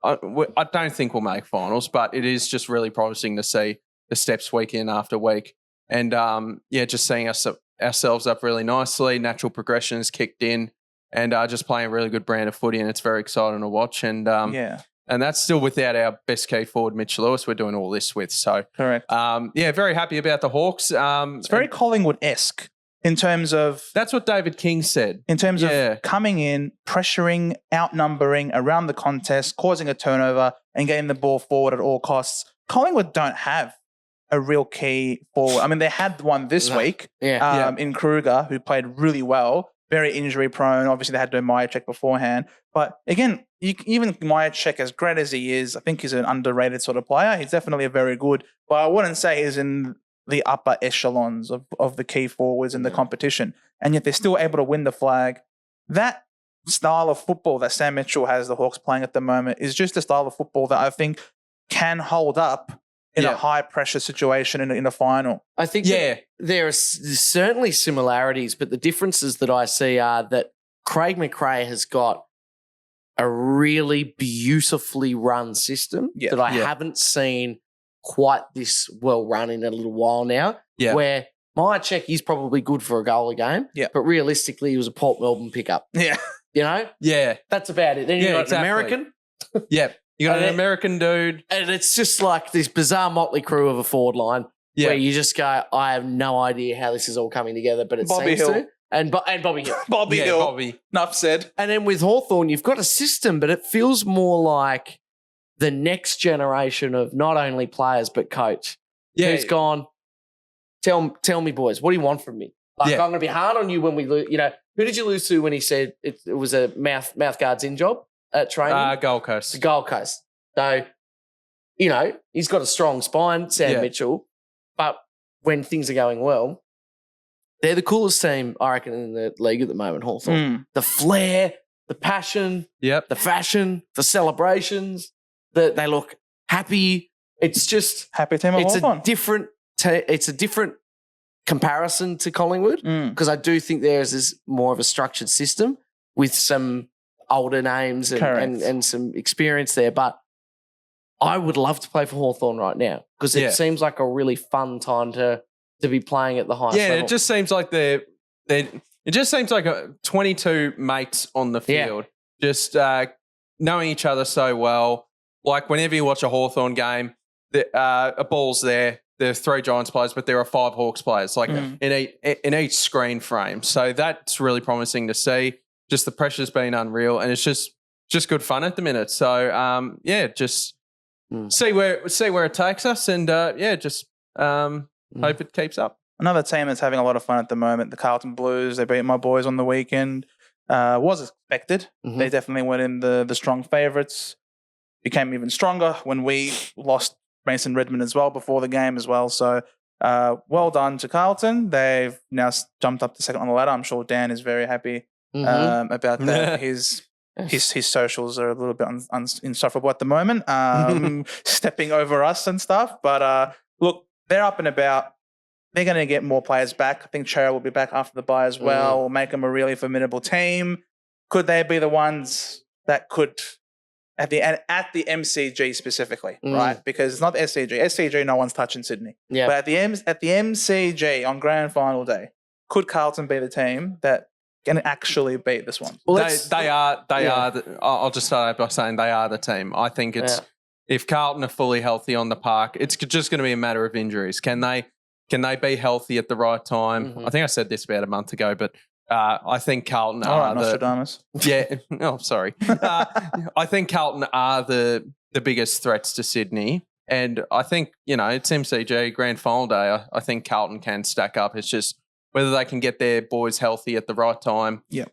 B: I don't think we'll make finals, but it is just really promising to see the steps week in after week, and just seeing ourselves up really nicely. Natural progression has kicked in, and just playing a really good brand of footy, and it's very exciting to watch. And and that's still without our best key forward, Mitch Lewis. We're doing all this with. So
A: correct.
B: Very happy about the Hawks.
A: It's very Collingwood-esque in terms of...
B: That's what David King said.
A: In terms of coming in, pressuring, outnumbering around the contest, causing a turnover and getting the ball forward at all costs. Collingwood don't have a real key forward. I mean, they had one this week in Kruger, who played really well, very injury prone. Obviously, they had to do Myercheck beforehand. But again, even Myercheck, as great as he is, I think he's an underrated sort of player. He's definitely a very good, but I wouldn't say he's in the upper echelons of the key forwards in the competition. And yet they're still able to win the flag. That style of football that Sam Mitchell has the Hawks playing at the moment is just a style of football that I think can hold up in a high-pressure situation in a final.
C: I think there are certainly similarities, but the differences that I see are that Craig McRae has got a really beautifully run system that I haven't seen quite this well run in a little while now, where Myercheck is probably good for a goal a game, but realistically he was a Port Melbourne pickup.
A: Yeah.
C: You know?
B: Yeah.
C: That's about it. Then you got an American.
B: You got an American dude.
C: And it's just like this bizarre motley crew of a forward line where you just go, I have no idea how this is all coming together, but it seems to. And Bobby Hill.
A: Bobby Hill. Enough said.
C: And then with Hawthorn, you've got a system, but it feels more like the next generation of not only players but coach. Yeah. Who's gone, tell me, boys, what do you want from me? Like, I'm going to be hard on you when we lose. You know, who did you lose to when he said it was a mouth guard's in job at training?
B: Gold Coast.
C: The Gold Coast. So, you know, he's got a strong spine, Sam Mitchell, but when things are going well, they're the coolest team, I reckon, in the league at the moment, Hawthorn. The flair, the passion, the fashion, the celebrations, they look happy. It's just
A: happy team of Hawthorn.
C: It's a different comparison to Collingwood because I do think theirs is more of a structured system with some older names and some experience there. But I would love to play for Hawthorn right now because it seems like a really fun time to be playing at the highest level.
B: It just seems like it just seems like 22 mates on the field, just knowing each other so well. Like whenever you watch a Hawthorn game, a ball's there. There are 3 Giants players, but there are 5 Hawks players, like in each screen frame. So that's really promising to see. Just the pressure's been unreal, and it's just good fun at the minute. So just see where it takes us, and hope it keeps up.
A: Another team that's having a lot of fun at the moment, the Carlton Blues. They beat my boys on the weekend. Was expected. They definitely went in the strong favourites. Became even stronger when we lost Mason Redmond as well before the game as well. So well done to Carlton. They've now jumped up to second on the ladder. I'm sure Dan is very happy about that. His socials are a little bit insufferable at the moment, stepping over us and stuff. But look, they're up and about. They're going to get more players back. I think Chera will be back after the bye as well. Will make them a really formidable team. Could they be the ones that could at the MCG specifically, right? Because it's not the SCG. SCG, no one's touching Sydney. Yeah. But at the MCG on grand final day, could Carlton be the team that can actually beat this one?
B: Well, they are. I'll just start out by saying they are the team. I think it's if Carlton are fully healthy on the park, it's just going to be a matter of injuries. Can they be healthy at the right time? I think I said this about a month ago, but I think Carlton are
A: Nostradamus.
B: Yeah. Oh, sorry. I think Carlton are the biggest threats to Sydney. And I think, it's MCG, grand final day. I think Carlton can stack up. It's just whether they can get their boys healthy at the right time.
A: Yeah.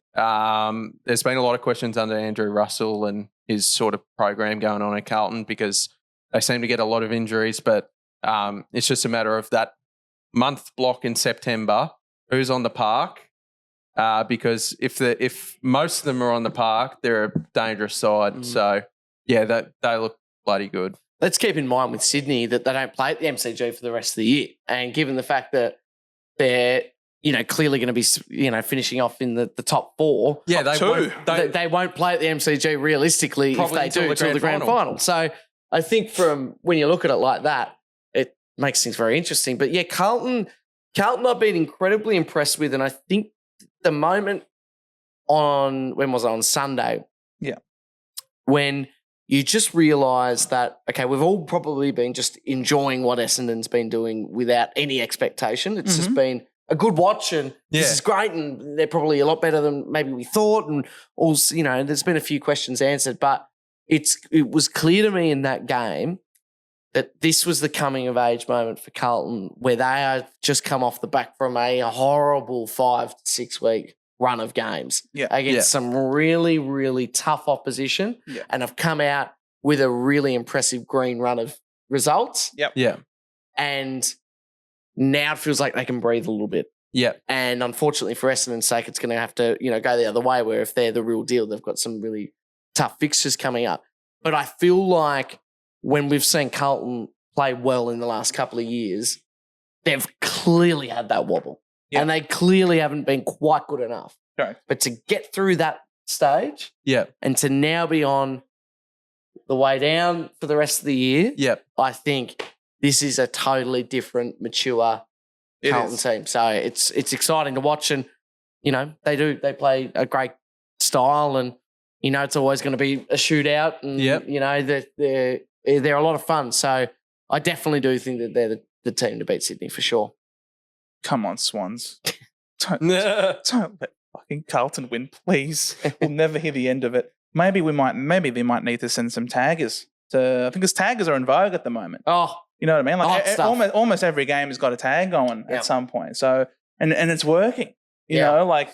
B: There's been a lot of questions under Andrew Russell and his sort of program going on at Carlton because they seem to get a lot of injuries, but it's just a matter of that month block in September, who's on the park, because if most of them are on the park, they're a dangerous side. So, yeah, they look bloody good.
C: Let's keep in mind with Sydney that they don't play at the MCG for the rest of the year. And given the fact that they're, clearly going to be, finishing off in the top four.
B: Yeah,
C: they won't play at the MCG realistically if they do until the grand final. So I think from when you look at it like that, it makes things very interesting. But yeah, Carlton I've been incredibly impressed with, and I think the moment on Sunday?
A: Yeah.
C: When you just realise that, okay, we've all probably been just enjoying what Essendon's been doing without any expectation. It's just been a good watch and this is great and they're probably a lot better than maybe we thought and also, there's been a few questions answered, but it was clear to me in that game that this was the coming of age moment for Carlton where they are just come off the back from a horrible 5 to 6 week run of games against some really, really tough opposition and have come out with a really impressive green run of results.
A: Yep.
B: Yeah.
C: And now it feels like they can breathe a little bit.
B: Yeah.
C: And unfortunately for Essendon's sake, it's going to have to, go the other way where if they're the real deal, they've got some really tough fixtures coming up. But I feel like when we've seen Carlton play well in the last couple of years, they've clearly had that wobble. And they clearly haven't been quite good enough.
A: Right.
C: But to get through that stage and to now be on the way down for the rest of the year, I think this is a totally different, mature Carlton team. So it's exciting to watch and, they play a great style and, it's always going to be a shootout and, they're a lot of fun. So I definitely do think that they're the team to beat Sydney for sure.
A: Come on, Swans. Don't let fucking Carlton win, please. We'll never hear the end of it. Maybe they might need to send some taggers. I think because taggers are in vogue at the moment.
C: Oh,
A: you know what I mean? Like almost every game has got a tag going at some point. So and it's working. You know, like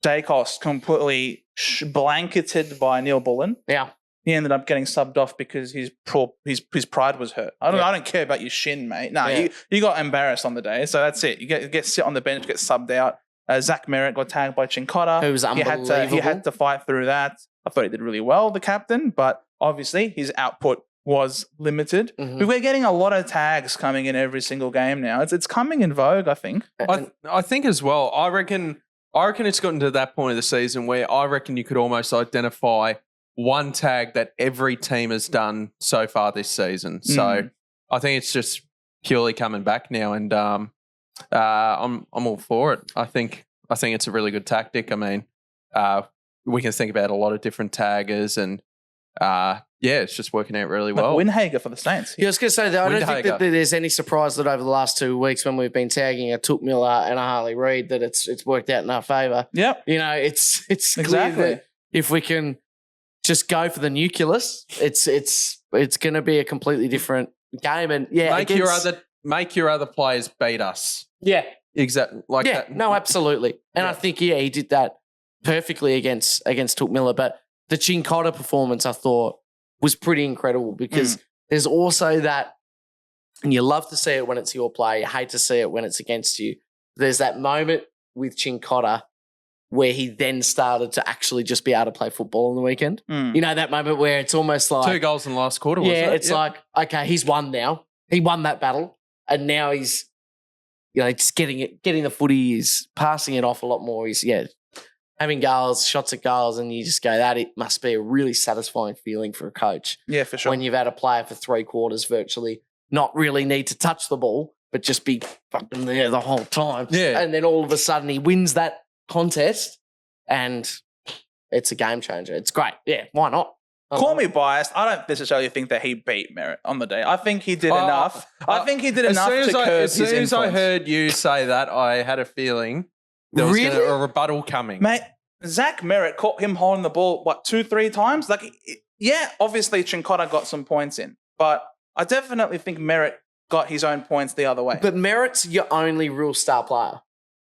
A: Dacos completely blanketed by Neil Bullen.
C: Yeah.
A: He ended up getting subbed off because his pride was hurt. I don't care about your shin, mate. No, you got embarrassed on the day, so that's it. You get sit on the bench, get subbed out. Zach Merritt got tagged by Chincotta.
C: Who was unbelievable.
A: He had to fight through that. I thought he did really well, the captain, but obviously his output was limited. We're getting a lot of tags coming in every single game now. It's coming in vogue, I think.
B: I think as well. I reckon it's gotten to that point of the season where I reckon you could almost identify one tag that every team has done so far this season. So I think it's just purely coming back now, and I'm all for it. I think it's a really good tactic. I mean, we can think about a lot of different taggers, and it's just working out really well.
A: Windhager for the Saints.
C: Yeah, I was going to say that I don't think that there's any surprise that over the last 2 weeks when we've been tagging a Took Miller and a Harley Reid that it's worked out in our favour.
A: Yep.
C: It's exactly clear that if we can just go for the nucleus, it's going to be a completely different game. And
B: make your other players beat us.
C: Yeah,
B: exactly. Like that.
C: No, absolutely. And I think he did that perfectly against Took Miller. But the Chincotta performance, I thought, was pretty incredible because there's also that And you love to see it when it's your play. You hate to see it when it's against you. There's that moment with Cincotta where he then started to actually just be able to play football on the weekend. You know, that moment where it's almost like
B: 2 goals in the last quarter, wasn't it?
C: Yeah, it's like, okay, he's won now. He won that battle. And now he's, you know, just getting the footy, he's passing it off a lot more. He's, having goals, shots at goals, and you just go, it must be a really satisfying feeling for a coach.
A: Yeah, for sure.
C: When you've had a player for 3 quarters virtually not really need to touch the ball, but just be fucking there the whole time.
B: Yeah.
C: And then all of a sudden he wins that contest and it's a game changer. It's great. Yeah, why not?
A: Call me biased. I don't necessarily think that he beat Merritt on the day. I think he did enough. I think he did enough to curb his influence.
B: As soon as I heard you say that, I had a feeling there was a rebuttal coming.
A: Mate, Zach Merritt caught him holding the ball, 2-3 times? Like, yeah, obviously Cincotta got some points in, but I definitely think Merritt got his own points the other way.
C: But Merritt's your only real star player.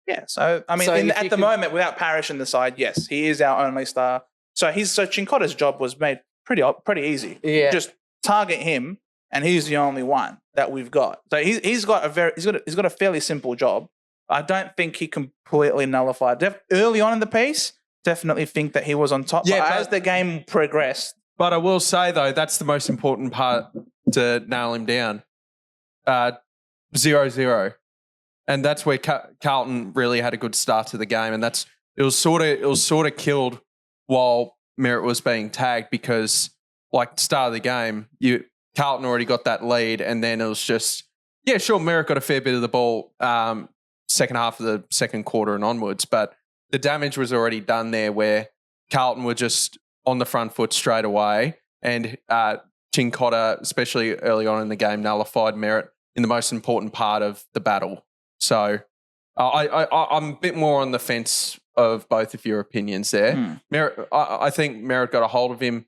A: Yeah, so, I mean, at the moment, without Parrish in the side, yes, he is our only star. So Cincotta's job was made pretty easy.
C: Yeah.
A: Just target him, and he's the only one that we've got. So he's got a fairly simple job. I don't think he completely nullified. Early on in the piece, definitely think that he was on top.
B: Yeah,
A: but as the game progressed.
B: But I will say, though, that's the most important part to nail him down. 0-0. And that's where Carlton really had a good start to the game. And it was sort of killed while Merritt was being tagged because, like, start of the game, Carlton already got that lead, and then it was just, yeah, sure, Merritt got a fair bit of the ball second half of the second quarter and onwards, but the damage was already done there where Carlton were just on the front foot straight away, and Cincotta, especially early on in the game, nullified Merritt in the most important part of the battle. So I'm a bit more on the fence of both of your opinions there. Merritt, I think Merritt got a hold of him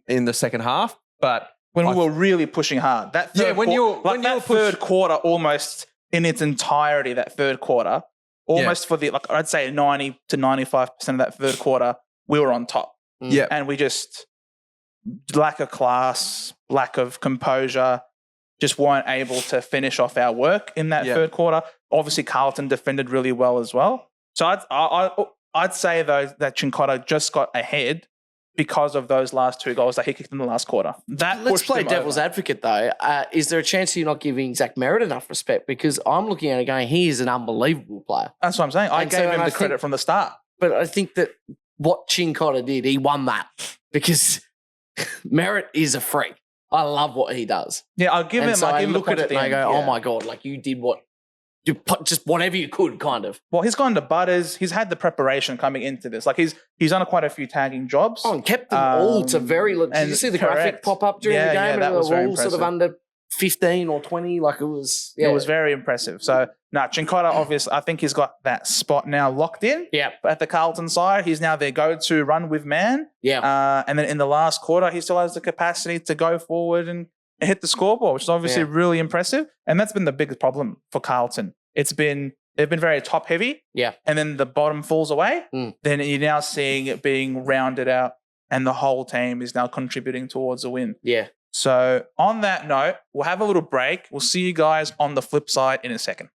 B: in the second half, but
A: when we were really pushing hard, that third quarter almost in its entirety, that third quarter, almost for I'd say 90 to 95% of that third quarter, we were on top.
B: Yeah,
A: and we just lack of class, lack of composure, just weren't able to finish off our work in that third quarter. Obviously, Carlton defended really well as well. So I'd say, though, that Cincotta just got ahead because of those last 2 goals that he kicked in the last quarter.
C: Let's play devil's advocate, though. Is there a chance you're not giving Zach Merritt enough respect? Because I'm looking at it going, he is an unbelievable player.
A: That's what I'm saying. I gave him the credit from the start.
C: But I think that what Cincotta did, he won that because Merritt is a freak. I love what he does.
A: Yeah, I'll give him.
C: So I look at it and I go,
A: oh
C: my God, like you did just whatever you could, kind of.
A: Well, he's gone to Butters. He's had the preparation coming into this. Like he's done quite a few tagging jobs.
C: Oh, and kept them all to very. Did you see the graphic pop up during the game?
A: Yeah, that was
C: they were
A: very
C: all
A: impressive.
C: sort of under 15 or 20. Like it was. Yeah.
A: It was very impressive. So Cincotta, obviously, I think he's got that spot now locked in.
C: Yeah.
A: But at the Carlton side, he's now their go-to run with man.
C: Yeah.
A: And then in the last quarter, he still has the capacity to go forward and hit the scoreboard, which is obviously really impressive. And that's been the biggest problem for Carlton. They've been very top heavy.
C: Yeah.
A: And then the bottom falls away. Then you're now seeing it being rounded out and the whole team is now contributing towards a win.
C: Yeah.
A: So on that note, we'll have a little break. We'll see you guys on the flip side in a second.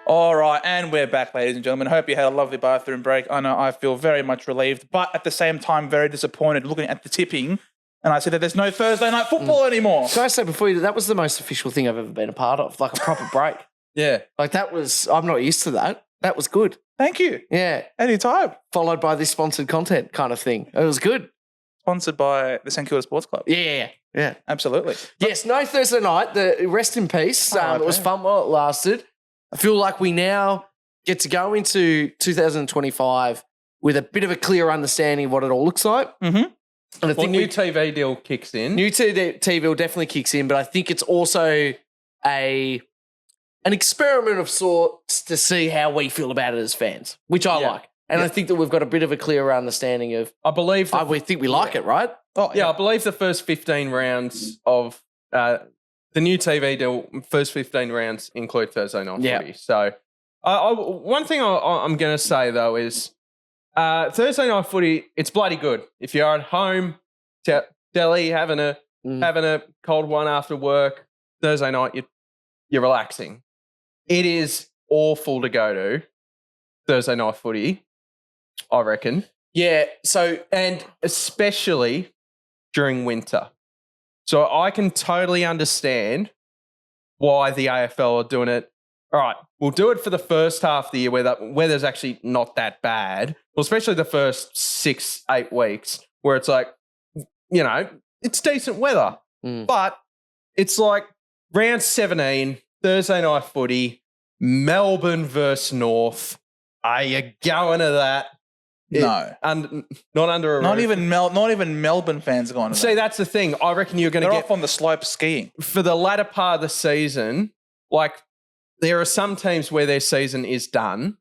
A: All right, and we're back, ladies and gentlemen. Hope you had a lovely bathroom break. I know I feel very much relieved, but at the same time, very disappointed looking at the tipping. And I said that there's no Thursday night football anymore.
C: Can I say before you, that was the most official thing I've ever been a part of, like a proper break.
B: Yeah.
C: Like that was, I'm not used to that. That was good.
A: Thank you.
C: Yeah.
A: Anytime.
C: Followed by this sponsored content kind of thing. It was good.
A: Sponsored by the St Kilda Sports Club.
C: Yeah.
A: Absolutely.
C: Yes, no Thursday night. The rest in peace. It was fun while it lasted. I feel like we now get to go into 2025 with a bit of a clear understanding of what it all looks like.
A: Mm-hmm.
C: And I think
B: new TV deal kicks in.
C: New TV deal definitely kicks in, but I think it's also an experiment of sorts to see how we feel about it as fans, which I like. And I think that we've got a bit of a clearer understanding of.
B: I believe.
C: We think we like it, right?
B: Oh, yeah. I believe the first 15 rounds of the new TV deal, first 15 rounds include Thursday night footy. So, one thing I'm going to say though is Thursday night footy. It's bloody good. If you're at home Delhi, having a cold one after work. Thursday night, you're relaxing. It is awful to go to Thursday night footy, I reckon.
C: Yeah. So,
B: and especially during winter. So I can totally understand why the AFL are doing it. All right, we'll do it for the first half of the year where the weather's actually not that bad. Well, especially the first 6-8 weeks where it's like, it's decent weather. But it's like round 17, Thursday night footy, Melbourne versus North. Are you going to that?
A: No.
B: Not under a
A: Not
B: roof.
A: even Melbourne fans are going to that.
B: See, that's the thing. I reckon you're going to
A: They're
B: get
A: off on the slope skiing.
B: for the latter part of the season. Like, there are some teams where their season is done.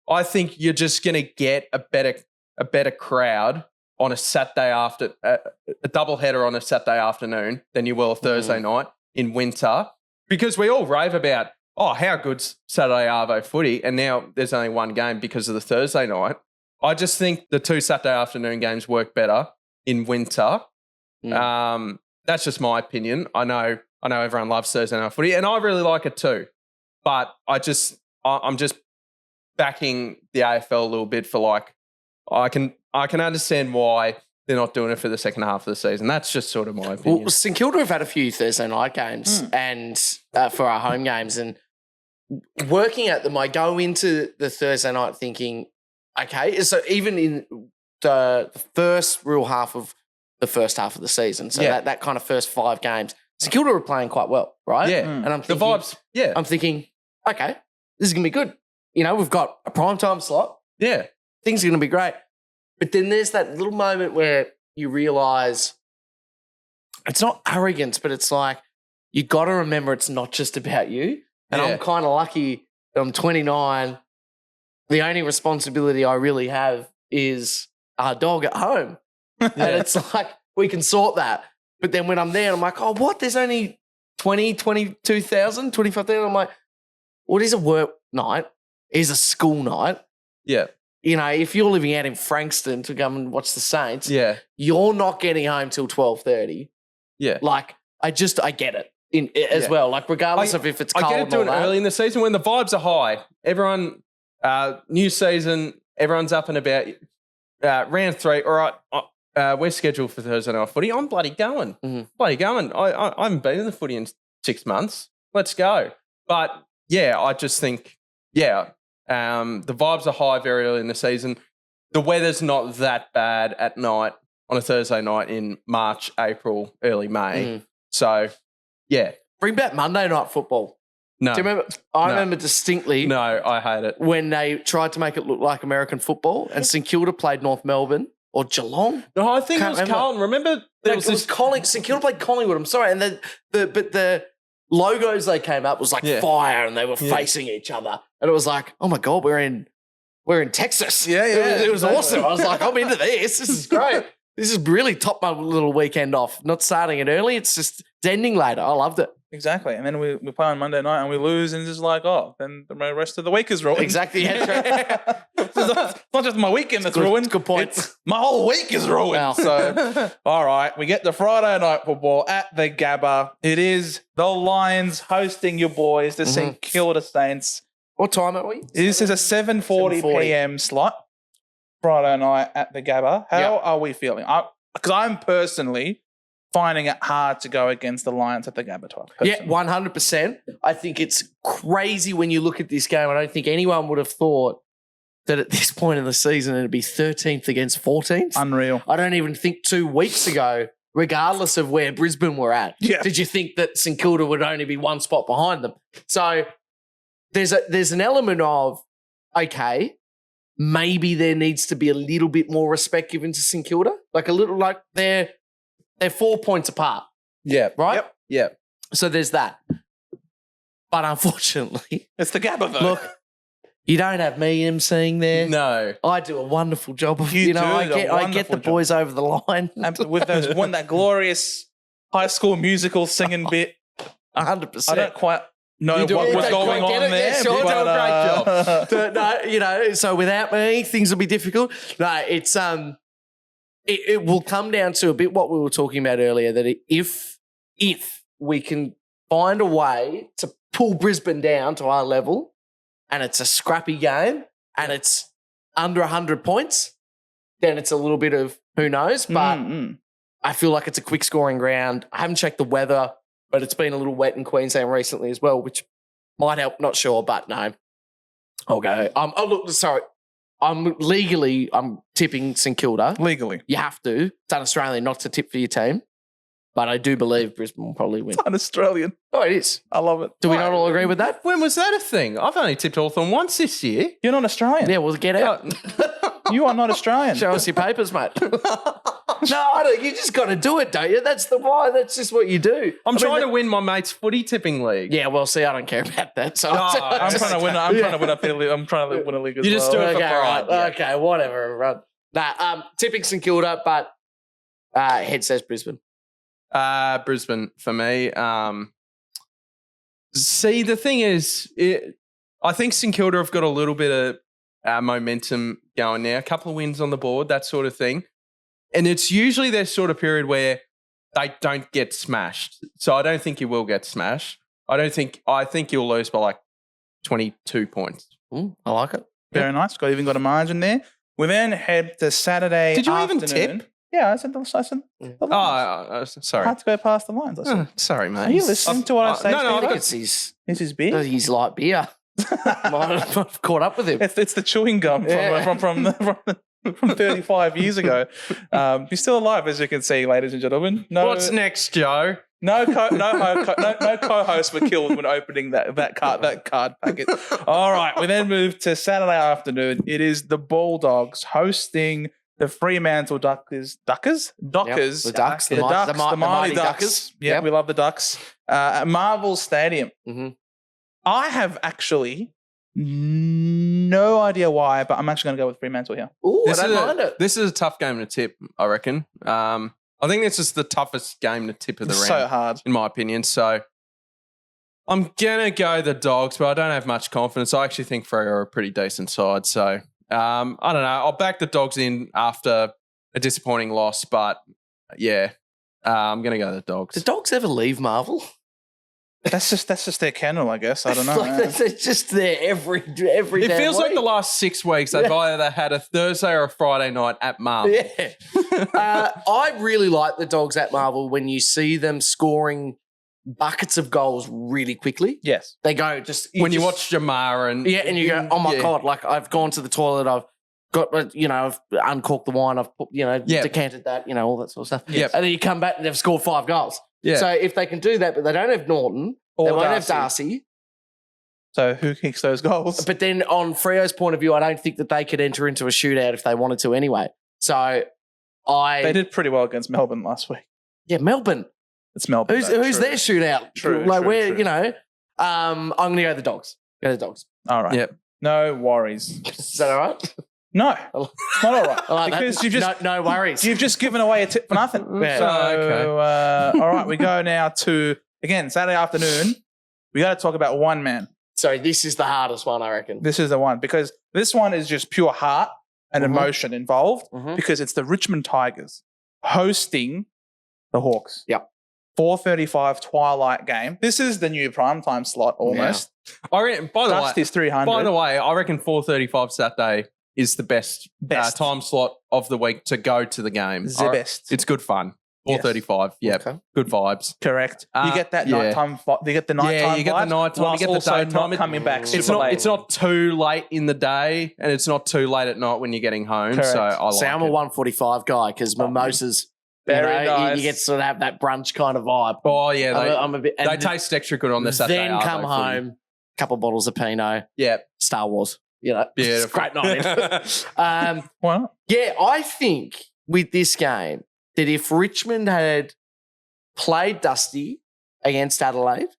B: I think you're just going to get a better crowd on a Saturday after a doubleheader on a Saturday afternoon than you will a Thursday night in winter, because we all rave about how good's Saturday Arvo footy, and now there's only one game because of the Thursday night. I just think the 2 Saturday afternoon games work better in winter. That's just my opinion. I know everyone loves Thursday night footy, and I really like it too. But I'm just backing the AFL a little bit for like, I can understand why they're not doing it for the second half of the season. That's just sort of my opinion.
C: Well, St Kilda have had a few Thursday night games and for our home games, and working at them, I go into the Thursday night thinking, okay, so even in the first real half of the first half of the season, so that kind of first 5 games, St Kilda are playing quite well, right?
B: Yeah.
C: And I'm thinking,
B: the vibes, yeah.
C: I'm thinking, okay, this is going to be good. We've got a primetime slot.
B: Yeah.
C: Things are going to be great. But then there's that little moment where you realise it's not arrogance, but it's like you got to remember it's not just about you. And I'm kind of lucky that I'm 29. The only responsibility I really have is our dog at home. And it's like we can sort that. But then when I'm there, I'm like, oh, what? There's only 20, 22,000, 25,000. I'm like, what is a work night? Is a school night.
B: Yeah.
C: If you're living out in Frankston to come and watch the Saints,
B: you're
C: not getting home till 12:30.
B: Yeah.
C: Like, I get it as well. Like, regardless of if it's cold
B: I get it doing it
C: that.
B: early in the season when the vibes are high. Everyone, new season, everyone's up and about. Round 3, all right, we're scheduled for Thursday night footy. I'm bloody going. Bloody going. I haven't been in the footy in 6 months. Let's go. But, I just think, the vibes are high very early in the season. The weather's not that bad at night on a Thursday night in March, April, early May. So,
C: Bring back Monday night football.
B: No.
C: Do you remember? I remember distinctly.
B: No, I hate it.
C: When they tried to make it look like American football and St Kilda played North Melbourne or Geelong.
B: No, I think it was Carlton. Remember?
C: It was St Kilda played Collingwood. I'm sorry. And the logos they came up was like fire and they were facing each other. And it was like, oh my God, we're in Texas.
A: Yeah.
C: It was awesome. I was like, I'm into this. This is great. This is really top my little weekend off. Not starting it early. It's just ending later. I loved it.
A: Exactly. And then we play on Monday night and we lose and it's just like, then the rest of the week is ruined.
C: Exactly. Yeah,
A: It's not just my weekend that's ruined.
C: Good point.
A: It's my whole week is ruined.
C: Wow.
A: So, all right, we get the Friday night football at the Gabba. It is the Lions hosting your boys, the St Kilda Saints.
C: What time are we?
A: This is a 7:40 p.m. slot, Friday night at the Gabba. How are we feeling? Because I'm personally finding it hard to go against the Lions at the Gabba type.
C: Yeah, 100%. I think it's crazy when you look at this game. I don't think anyone would have thought that at this point in the season it'd be 13th against 14th.
A: Unreal.
C: I don't even think 2 weeks ago, regardless of where Brisbane were at, did you think that St Kilda would only be 1 spot behind them? So there's an element of, okay, maybe there needs to be a little bit more respect given to St Kilda. Like a little, like they're 4 points apart.
B: Yeah.
C: Right?
B: Yeah.
C: So there's that. But unfortunately,
A: it's the Gabba though.
C: Look, you don't have me emceeing there.
B: No.
C: I do a wonderful job of,
A: You do
C: I get the boys over the line.
A: And with that glorious high school musical singing bit.
C: 100%.
A: I don't quite know what was going on there.
C: Yeah, sure,
A: but,
C: do a great job. No, so without me, things will be difficult. No, it's it will come down to a bit what we were talking about earlier, that if we can find a way to pull Brisbane down to our level and it's a scrappy game and it's under 100 points, then it's a little bit of who knows. But I feel like it's a quick scoring ground. I haven't checked the weather, but it's been a little wet in Queensland recently as well, which might help. Not sure, but no. I'll go. I'm tipping St Kilda.
A: Legally.
C: You have to. It's un-Australian not to tip for your team. But I do believe Brisbane will probably win.
A: It's un-Australian.
C: Oh, it is.
A: I love it.
C: Do we not all agree with that?
B: When was that a thing? I've only tipped Hawthorn once this year.
A: You're not Australian.
C: Yeah, well, get out.
A: You are not Australian.
C: Show us your papers, mate. No, I don't. You just got to do it, don't you? That's the why. That's just what you do.
B: I'm trying to win my mate's footy tipping league.
C: Yeah, well, see, I don't care about that. So
A: I'm trying to win. I'm trying to win a league. I'm trying to win a league as
B: You just do it for
C: okay,
B: pride.
C: right. Okay, whatever. Right. Nah, tipping St Kilda, but head says Brisbane.
B: Brisbane for me. See, the thing is, I think St Kilda have got a little bit of momentum going now. A couple of wins on the board, that sort of thing. And it's usually their sort of period where they don't get smashed. So I don't think you will get smashed. I think you'll lose by like 22 points.
C: I like it.
A: Very nice. Even got a margin there. We then head to Saturday.
B: Did you
A: afternoon.
B: even tip?
A: Yeah, I said the lines.
B: Sorry.
A: I had to go past the lines. I said.
B: Sorry, mate.
A: Are you listening to what I say?
C: I think
A: Steve?
C: it's
A: It's his beer.
C: his light beer. Might have caught up with him.
A: It's the chewing gum from 35 years ago. He's still alive, as you can see, ladies and gentlemen. No,
B: What's next, Joe?
A: No co-hosts were killed when opening that card packet. All right, we then move to Saturday afternoon. It is the Bulldogs hosting the Fremantle Dockers.
C: The Ducks.
A: The mighty Ducks. Yeah, we love the Ducks. At Marvel Stadium.
C: Mm-hmm.
A: I have actually no idea why, but I'm actually going to go with Fremantle here.
C: Ooh, I don't mind it.
B: This is a tough game to tip, I reckon. I think this is the toughest game to tip of the round.
A: So hard.
B: In my opinion. So I'm going to go the Dogs, but I don't have much confidence. I actually think Freo are a pretty decent side. So I don't know. I'll back the Dogs in after a disappointing loss, but yeah, I'm going to go the Dogs.
C: Do Dogs ever leave Marvel?
A: That's just their kennel, I guess. I don't know.
C: They're just there every
B: It
C: damn
B: feels like
C: week.
B: the last 6 weeks they've either had a Thursday or a Friday night at Marvel.
C: Yeah. I really like the Dogs at Marvel when you see them scoring buckets of goals really quickly.
A: Yes.
C: They go just...
B: When you watch Jamar and...
C: Yeah, and you go, oh my God, like I've gone to the toilet, I've got, I've uncorked the wine, I've put, decanted that, all that sort of stuff.
B: Yep.
C: And then you come back and they've scored 5 goals.
B: Yeah.
C: So if they can do that, but they don't have Norton, they won't have Darcy.
A: So who kicks those goals?
C: But then on Freo's point of view, I don't think that they could enter into a shootout if they wanted to anyway. So
A: They did pretty well against Melbourne last week.
C: Yeah, Melbourne.
A: It's Melbourne.
C: Who's their shootout?
A: True.
C: I'm going to go the Dogs. Go the Dogs.
A: All right.
B: Yep.
A: No worries.
C: Is that all right?
A: No, it's not all right.
C: I like
A: because
C: that.
A: you've just
C: no worries.
A: You've just given away a tip for nothing.
C: Yeah.
A: So,
B: okay.
A: All right, we go now to, again, Saturday afternoon. We got to talk about one man.
C: So this is the hardest one, I reckon.
A: This is the one because this one is just pure heart and emotion involved because it's the Richmond Tigers hosting the Hawks.
C: Yep.
A: 4:35 twilight game. This is the new primetime slot almost.
B: Yeah. I reckon, by
A: is 300.
B: By the way, I reckon 4:35 Saturday is the best. Time slot of the week to go to the game.
A: The best.
B: It's good fun. 4:35. Yeah,
C: Okay.
B: Good vibes.
A: Correct. You get that nighttime. You get the nighttime.
B: You get the nighttime. You get the daytime.
A: Not coming back.
B: It's
A: super late.
B: It's not too late in the day, and it's not too late at night when you're getting home.
A: Correct.
B: So I like
C: I'm a 1:45 guy because mimosas.
A: Very nice.
C: You get to sort of have that brunch kind of vibe.
B: Oh yeah,
C: I'm a bit.
B: they taste extra good on the Saturday.
C: Then come home, couple of bottles of Pinot.
B: Yeah,
C: Star Wars. It's a
B: beautiful.
C: great night.
A: Why not?
C: Yeah, I think with this game that if Richmond had played Dusty against Adelaide,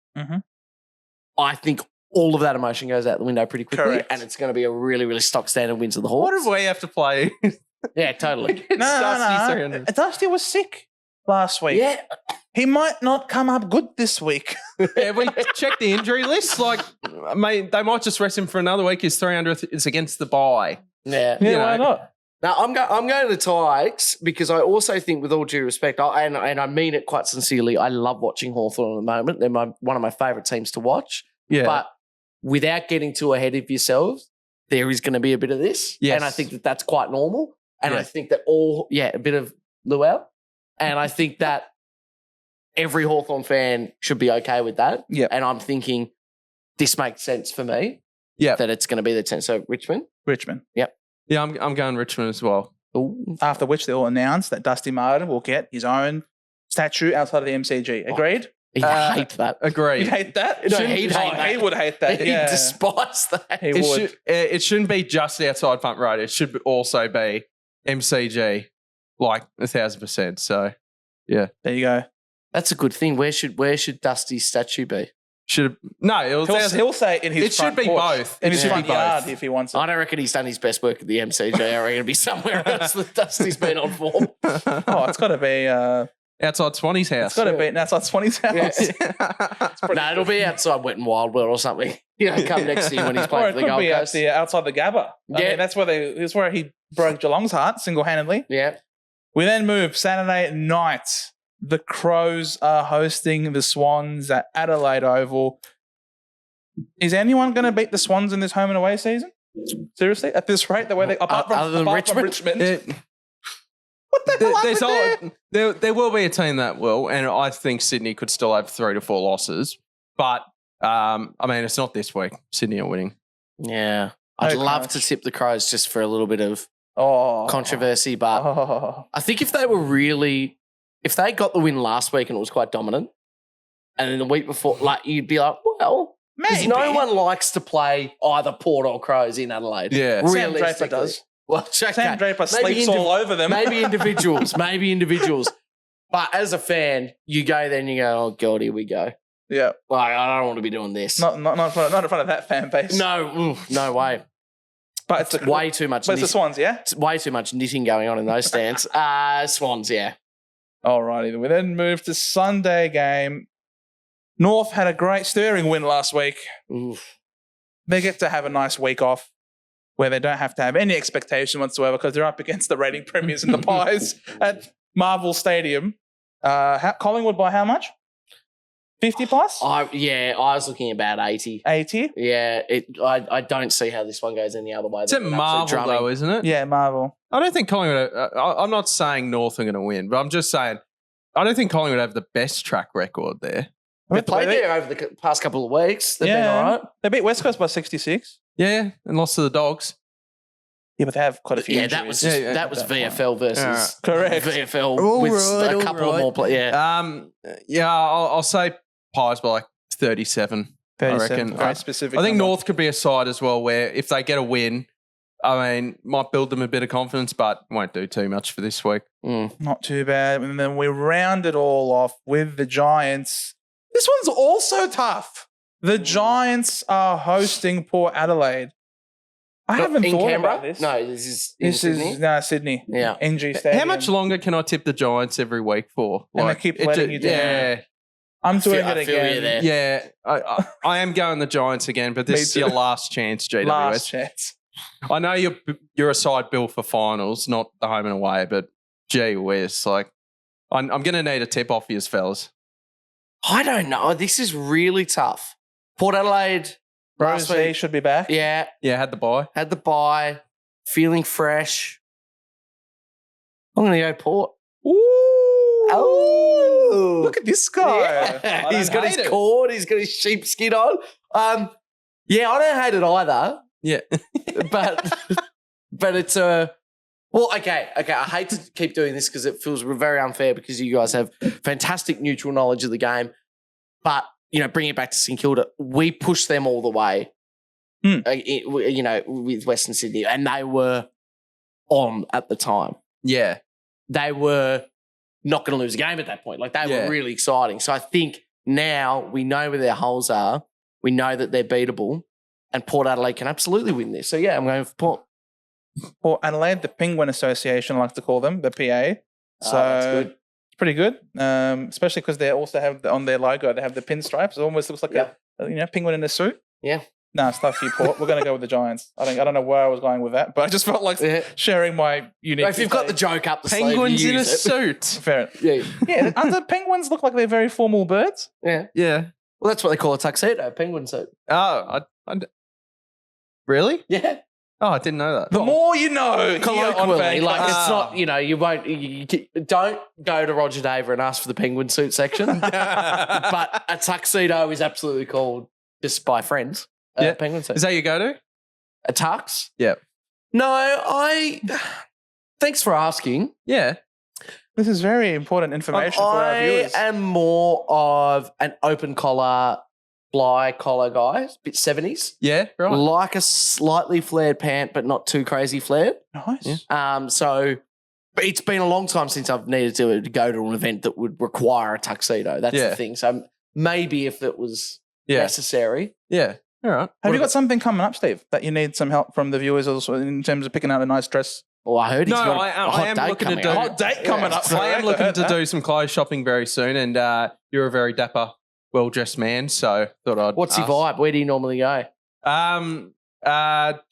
C: I think all of that emotion goes out the window pretty quickly,
A: Correct.
C: and it's going to be a really, really stock standard win to the Hawks.
B: What did we have to play?
C: Yeah, totally.
A: No. Dusty was sick last week.
C: Yeah.
A: He might not come up good this week.
B: Yeah, we checked the injury list. Like, they might just rest him for another week. His 300th is against the bye.
C: Yeah.
A: Yeah, why not?
C: Now, I'm going to the Tigers because I also think, with all due respect, and I mean it quite sincerely, I love watching Hawthorn at the moment. They're one of my favourite teams to watch.
B: Yeah.
C: But without getting too ahead of yourselves, there is going to be a bit of this.
B: Yes.
C: And I think that that's quite normal. And
B: Yeah.
C: I think that a bit of luau. And I think that every Hawthorn fan should be okay with that.
A: Yeah.
C: And I'm thinking this makes sense for me.
B: Yeah.
C: That it's going to be the 10. So Richmond.
B: Yeah, I'm going Richmond as well.
C: Ooh.
A: After which they all announced that Dusty Martin will get his own statue outside of the MCG. Agreed?
C: He'd hate that.
B: Agreed.
A: You'd hate that?
C: No, he'd hate that.
A: He would hate that.
C: He'd
A: Yeah.
C: despise that.
A: He would.
B: It shouldn't be just outside front row. It should also be MCG, like 1,000%. So, yeah.
A: There you go.
C: That's a good thing. Where should Dusty's statue be?
A: He'll say it in his
B: It
A: front
B: should be
A: porch,
B: both.
A: in
B: It
A: his
B: should
A: front
B: be both.
A: yard if he wants it.
C: I don't reckon he's done his best work at the MCG. I reckon it'll be somewhere else that Dusty's been on form.
A: Oh, it's got to be.
B: Outside Swanee's house.
A: It's got to be. That's like 20's house.
C: Yeah. No, it'll be outside Wet and Wild World or something. Come next to you when he's
A: Or
C: playing
A: it
C: for the
A: could
C: Gold
A: be
C: Coast.
A: outside the Gabba. I
C: Yeah.
A: mean, that's where he broke Geelong's heart single-handedly.
C: Yeah.
A: We then move Saturday night. The Crows are hosting the Swans at Adelaide Oval. Is anyone going to beat the Swans in this home and away season? Seriously? At this rate? The way they apart from Richmond? What the hell happened there?
B: There will be a team that will, and I think Sydney could still have 3 to 4 losses. But, I mean, it's not this week. Sydney are winning.
C: Yeah. I'd love to tip the Crows just for a little bit of controversy, but I think if they got the win last week and it was quite dominant, and then the week before, like, you'd be like, well, because no one likes to play either Port or Crows in Adelaide.
B: Yeah.
A: Sam Draper does.
C: Well,
A: Sam Draper sleeps all over them.
C: Maybe individuals. But as a fan, you go there and you go, oh, God, here we go.
A: Yeah.
C: Like, I don't want to be doing this.
A: Not in front of that fan base.
C: No, no way.
A: But it's
C: way too much.
A: But it's the Swans, yeah?
C: It's way too much knitting going on in those stands. Swans, yeah.
A: Alrighty. We then move to Sunday game. North had a great stirring win last week.
C: Oof.
A: They get to have a nice week off where they don't have to have any expectation whatsoever because they're up against the reigning premiers and the Pies at Marvel Stadium. Collingwood by how much? 50 plus?
C: I was looking about 80.
A: 80?
C: Yeah, I don't see how this one goes any other way.
B: It's at Marvel, though, isn't it?
A: Yeah, Marvel.
B: I don't think Collingwood... I'm not saying North are going to win, but I'm just saying I don't think Collingwood have the best track record there.
C: They've played there over the past couple of weeks. They've been all right.
A: They beat West Coast by 66.
B: Yeah, and lost to the Dogs.
A: Yeah, but they have quite a few injuries.
C: That was VFL versus
A: correct.
C: VFL with a couple of more players. Yeah.
B: I'll say Pies by like 37.
A: 37.
B: I reckon.
A: Very specific.
B: I think
A: number.
B: North could be a side as well where if they get a win, I mean, might build them a bit of confidence, but won't do too much for this week.
A: Not too bad. And then we round it all off with the Giants. This one's also tough. The Giants are hosting Port Adelaide. I haven't thought
C: Canberra?
A: about this.
C: No, this is in Sydney.
A: Sydney.
C: Yeah.
A: NG Stadium.
B: How much longer can I tip the Giants every week for?
A: And they keep letting you down.
B: Yeah.
A: I'm doing
C: I
A: it
C: feel you
A: again.
C: there.
B: Yeah, I am going the Giants again, but this is your last chance, GWS.
A: Last chance.
B: I know you're a side built for finals, not the home and away, but gee whiz, like I'm going to need a tip off you, fellas.
C: I don't know. This is really tough. Port Adelaide last
A: Rose
C: week.
A: should be back.
C: Yeah,
B: Yeah, had the bye.
C: had the bye, feeling fresh. I'm going to go Port.
A: Ooh.
C: Oh,
A: Look at this guy.
C: Yeah.
A: I
C: He's
A: don't
C: got his
A: hate it.
C: cord. He's got his sheepskin on. Yeah, I don't hate it either.
B: Yeah.
C: but it's well, okay. I hate to keep doing this because it feels very unfair because you guys have fantastic neutral knowledge of the game. But bring it back to St Kilda, we pushed them all the way. With Western Sydney, and they were on at the time.
B: Yeah.
C: They were not going to lose a game at that point. Like they were really exciting. So I think now we know where their holes are. We know that they're beatable, and Port Adelaide can absolutely win this. So yeah, I'm going for Port.
A: Port Adelaide, the Penguin Association, I like to call them, the PA. So
C: that's good.
A: it's pretty good, especially because they also have on their logo, they have the pinstripes. It almost looks like a penguin in a suit.
C: Yeah.
A: Nah, stuff you, Port. We're going to go with the Giants. I don't know where I was going with that, but I just felt like sharing my unique.
C: If you've got the joke up the sleeve,
B: Penguins in a
C: use it.
B: suit.
A: Fair.
C: Yeah.
A: Yeah, the penguins look like they're very formal birds.
C: Yeah.
B: Yeah.
C: Well, that's what they call a tuxedo, penguin suit.
B: Oh, really?
C: Yeah.
B: Oh, I didn't know that.
A: The more you know.
C: Colloquially,
A: Here on
C: like
A: FanCast.
C: it's not, you won't, don't go to Roger Daver and ask for the penguin suit section. But a tuxedo is absolutely called, just by friends, a penguin suit.
B: Is that your go-to?
C: A tux?
B: Yeah.
C: No, thanks for asking.
B: Yeah.
A: This is very important information for our viewers.
C: I am more of an open collar, fly collar guy, bit 70s.
B: Yeah, right.
C: Like a slightly flared pant, but not too crazy flared.
A: Nice.
B: Yeah.
C: But it's been a long time since I've needed to go to an event that would require a tuxedo. That's the thing. So maybe if it was necessary.
B: Yeah. All right.
A: Have you got something coming up, Steve, that you need some help from the viewers also in terms of picking out a nice dress?
C: Well, I heard he's got
B: I am looking to do
A: A hot date coming up.
B: I am looking to do some clothes shopping very soon, and you're a very dapper, well-dressed man, so thought I'd.
C: What's your vibe? Where do you normally go?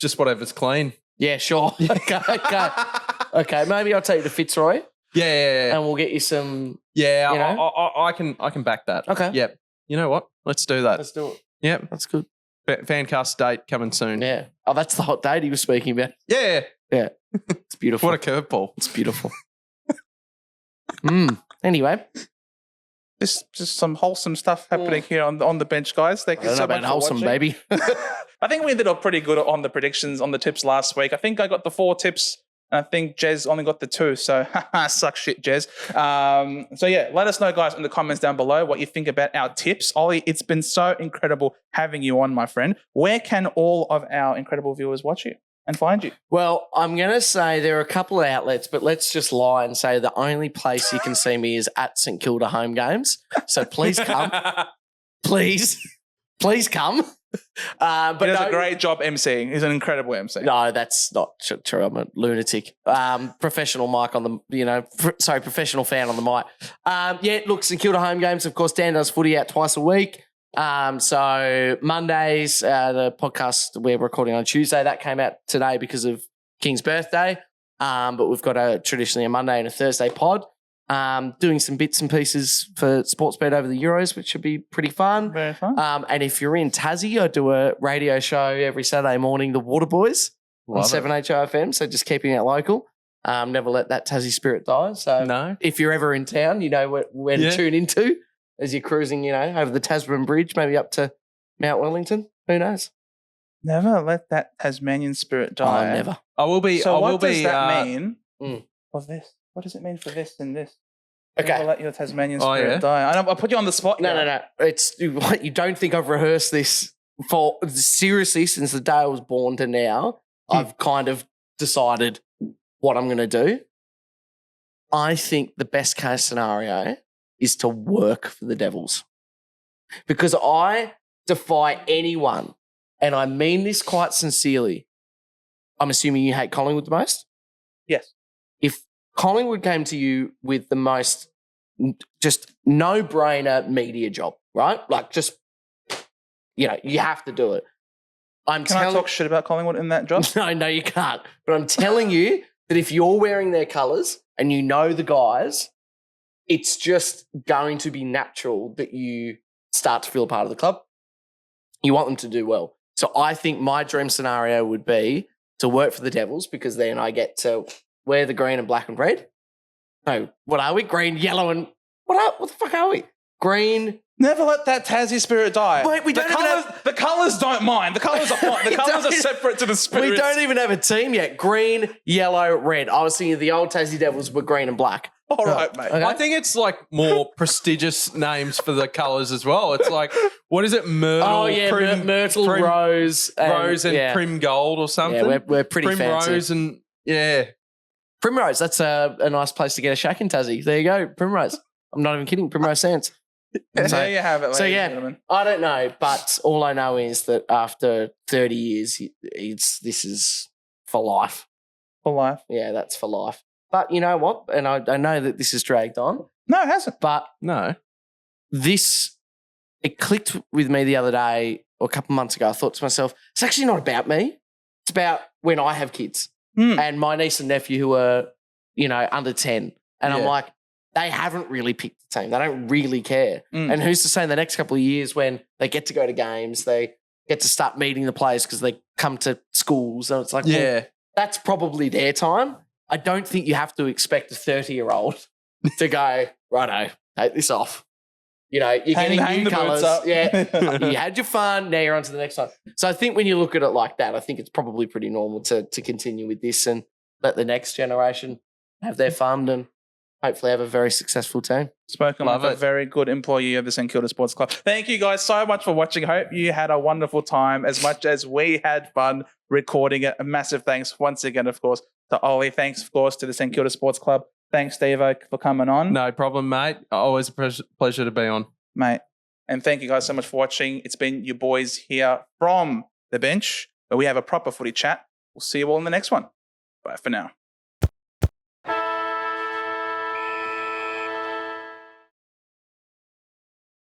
B: Just whatever's clean.
C: Yeah, sure. Okay. Maybe I'll take you to Fitzroy.
B: Yeah.
C: And we'll get you some.
B: Yeah,
C: you know?
B: I can back that.
C: Okay.
B: Yep. You know what? Let's do that.
C: Let's do it.
B: Yep.
C: That's good.
B: FanCast date coming soon.
C: Yeah. Oh, that's the hot date he was speaking about.
B: Yeah.
C: Yeah. It's beautiful.
B: What a curveball.
C: It's beautiful. Anyway.
A: This just some wholesome stuff happening here on the bench, guys. Thank you so much for
C: wholesome,
A: watching.
C: baby.
A: I think we ended up pretty good on the predictions, on the tips last week. I think I got the 4 tips, and I think Jez only got the 2. So, suck shit, Jez. So, yeah, let us know, guys, in the comments down below what you think about our tips. Ollie, it's been so incredible having you on, my friend. Where can all of our incredible viewers watch you and find you?
C: Well, I'm going to say there are a couple of outlets, but let's just lie and say the only place you can see me is at St Kilda home games. So please come. Please come. But
A: he does a great job emceeing. He's an incredible MC.
C: No, that's not true. I'm a lunatic. Professional mic on the, professional fan on the mic. Look, St Kilda home games, of course, Dan does footy out twice a week. So Mondays, the podcast we're recording on Tuesday, that came out today because of King's birthday. But we've got traditionally a Monday and a Thursday pod. Doing some bits and pieces for Sportsbet over the Euros, which should be pretty fun.
A: Very fun.
C: And if you're in Tassie, I do a radio show every Saturday morning, the WaterBoys on 7HOFM. So just keeping it local. Never let that Tassie spirit die. So if you're ever in town, you know where to tune into as you're cruising, over the Tasman Bridge, maybe up to Mount Wellington. Who knows?
A: Never let that Tasmanian spirit die.
C: Oh, never.
B: I will be.
A: So
B: I will
A: what does
B: be,
A: that mean for this? What does it mean for this and this?
C: Okay.
A: Never let your Tasmanian spirit die. I'll put you on the spot.
C: No. It's what you don't think I've rehearsed this for seriously since the day I was born to now. I've kind of decided what I'm going to do. I think the best case scenario is to work for the Devils because I defy anyone, and I mean this quite sincerely. I'm assuming you hate Collingwood the most?
A: Yes.
C: If Collingwood came to you with the most just no-brainer media job, right? Like just, you have to do it.
A: Can I talk shit about Collingwood in that job?
C: No, you can't. But I'm telling you that if you're wearing their colours and you know the guys, it's just going to be natural that you start to feel a part of the club. You want them to do well. So I think my dream scenario would be to work for the Devils because then I get to wear the green and black and red. No, what are we? Green, yellow, and what the fuck are we? Green.
A: Never let that Tassie spirit die.
C: Wait,
A: the colours don't mind. The colours are fine. The colours are separate to the spirit.
C: We don't even have a team yet. Green, yellow, red. I was thinking the old Tassie Devils were green and black.
A: All right, mate.
C: Okay.
B: I think it's like more prestigious names for the colours as well. It's like, what is it? Myrtle.
C: Oh, yeah, Myrtle, Rose.
B: Rose and Prim Gold or something.
C: Yeah, we're pretty fancy.
B: Primrose and,
C: Primrose, that's a nice place to get a shack in Tassie. There you go, Primrose. I'm not even kidding, Primrose Sands.
A: There you have it, ladies and gentlemen.
C: I don't know, but all I know is that after 30 years, this is for life.
A: For life.
C: Yeah, that's for life. But you know what? And I know that this has dragged on.
A: No, it hasn't.
C: But
B: No.
C: it clicked with me the other day. or a couple of months ago, I thought to myself, it's actually not about me. It's about when I have kids and my niece and nephew who are, under 10. And I'm like, they haven't really picked the team. They don't really care. And who's to say in the next couple of years when they get to go to games, they get to start meeting the players because they come to schools. And it's like, well, that's probably their time. I don't think you have to expect a 30-year-old to go, righto, take this off. You're getting new colours. Yeah, you had your fun. Now you're on to the next one. So I think when you look at it like that, I think it's probably pretty normal to continue with this and let the next generation have their fun and hopefully have a very successful team.
A: Spoken like a very good employee of the St Kilda Sports Club. Thank you guys so much for watching. Hope you had a wonderful time as much as we had fun recording it. A massive thanks once again, of course, to Ollie. Thanks, of course, to the St Kilda Sports Club. Thanks, Steve-O, for coming on.
B: No problem, mate. Always a pleasure to be on.
A: Mate. And thank you guys so much for watching. It's been your boys here from the bench, where we have a proper footy chat. We'll see you all in the next one. Bye for now.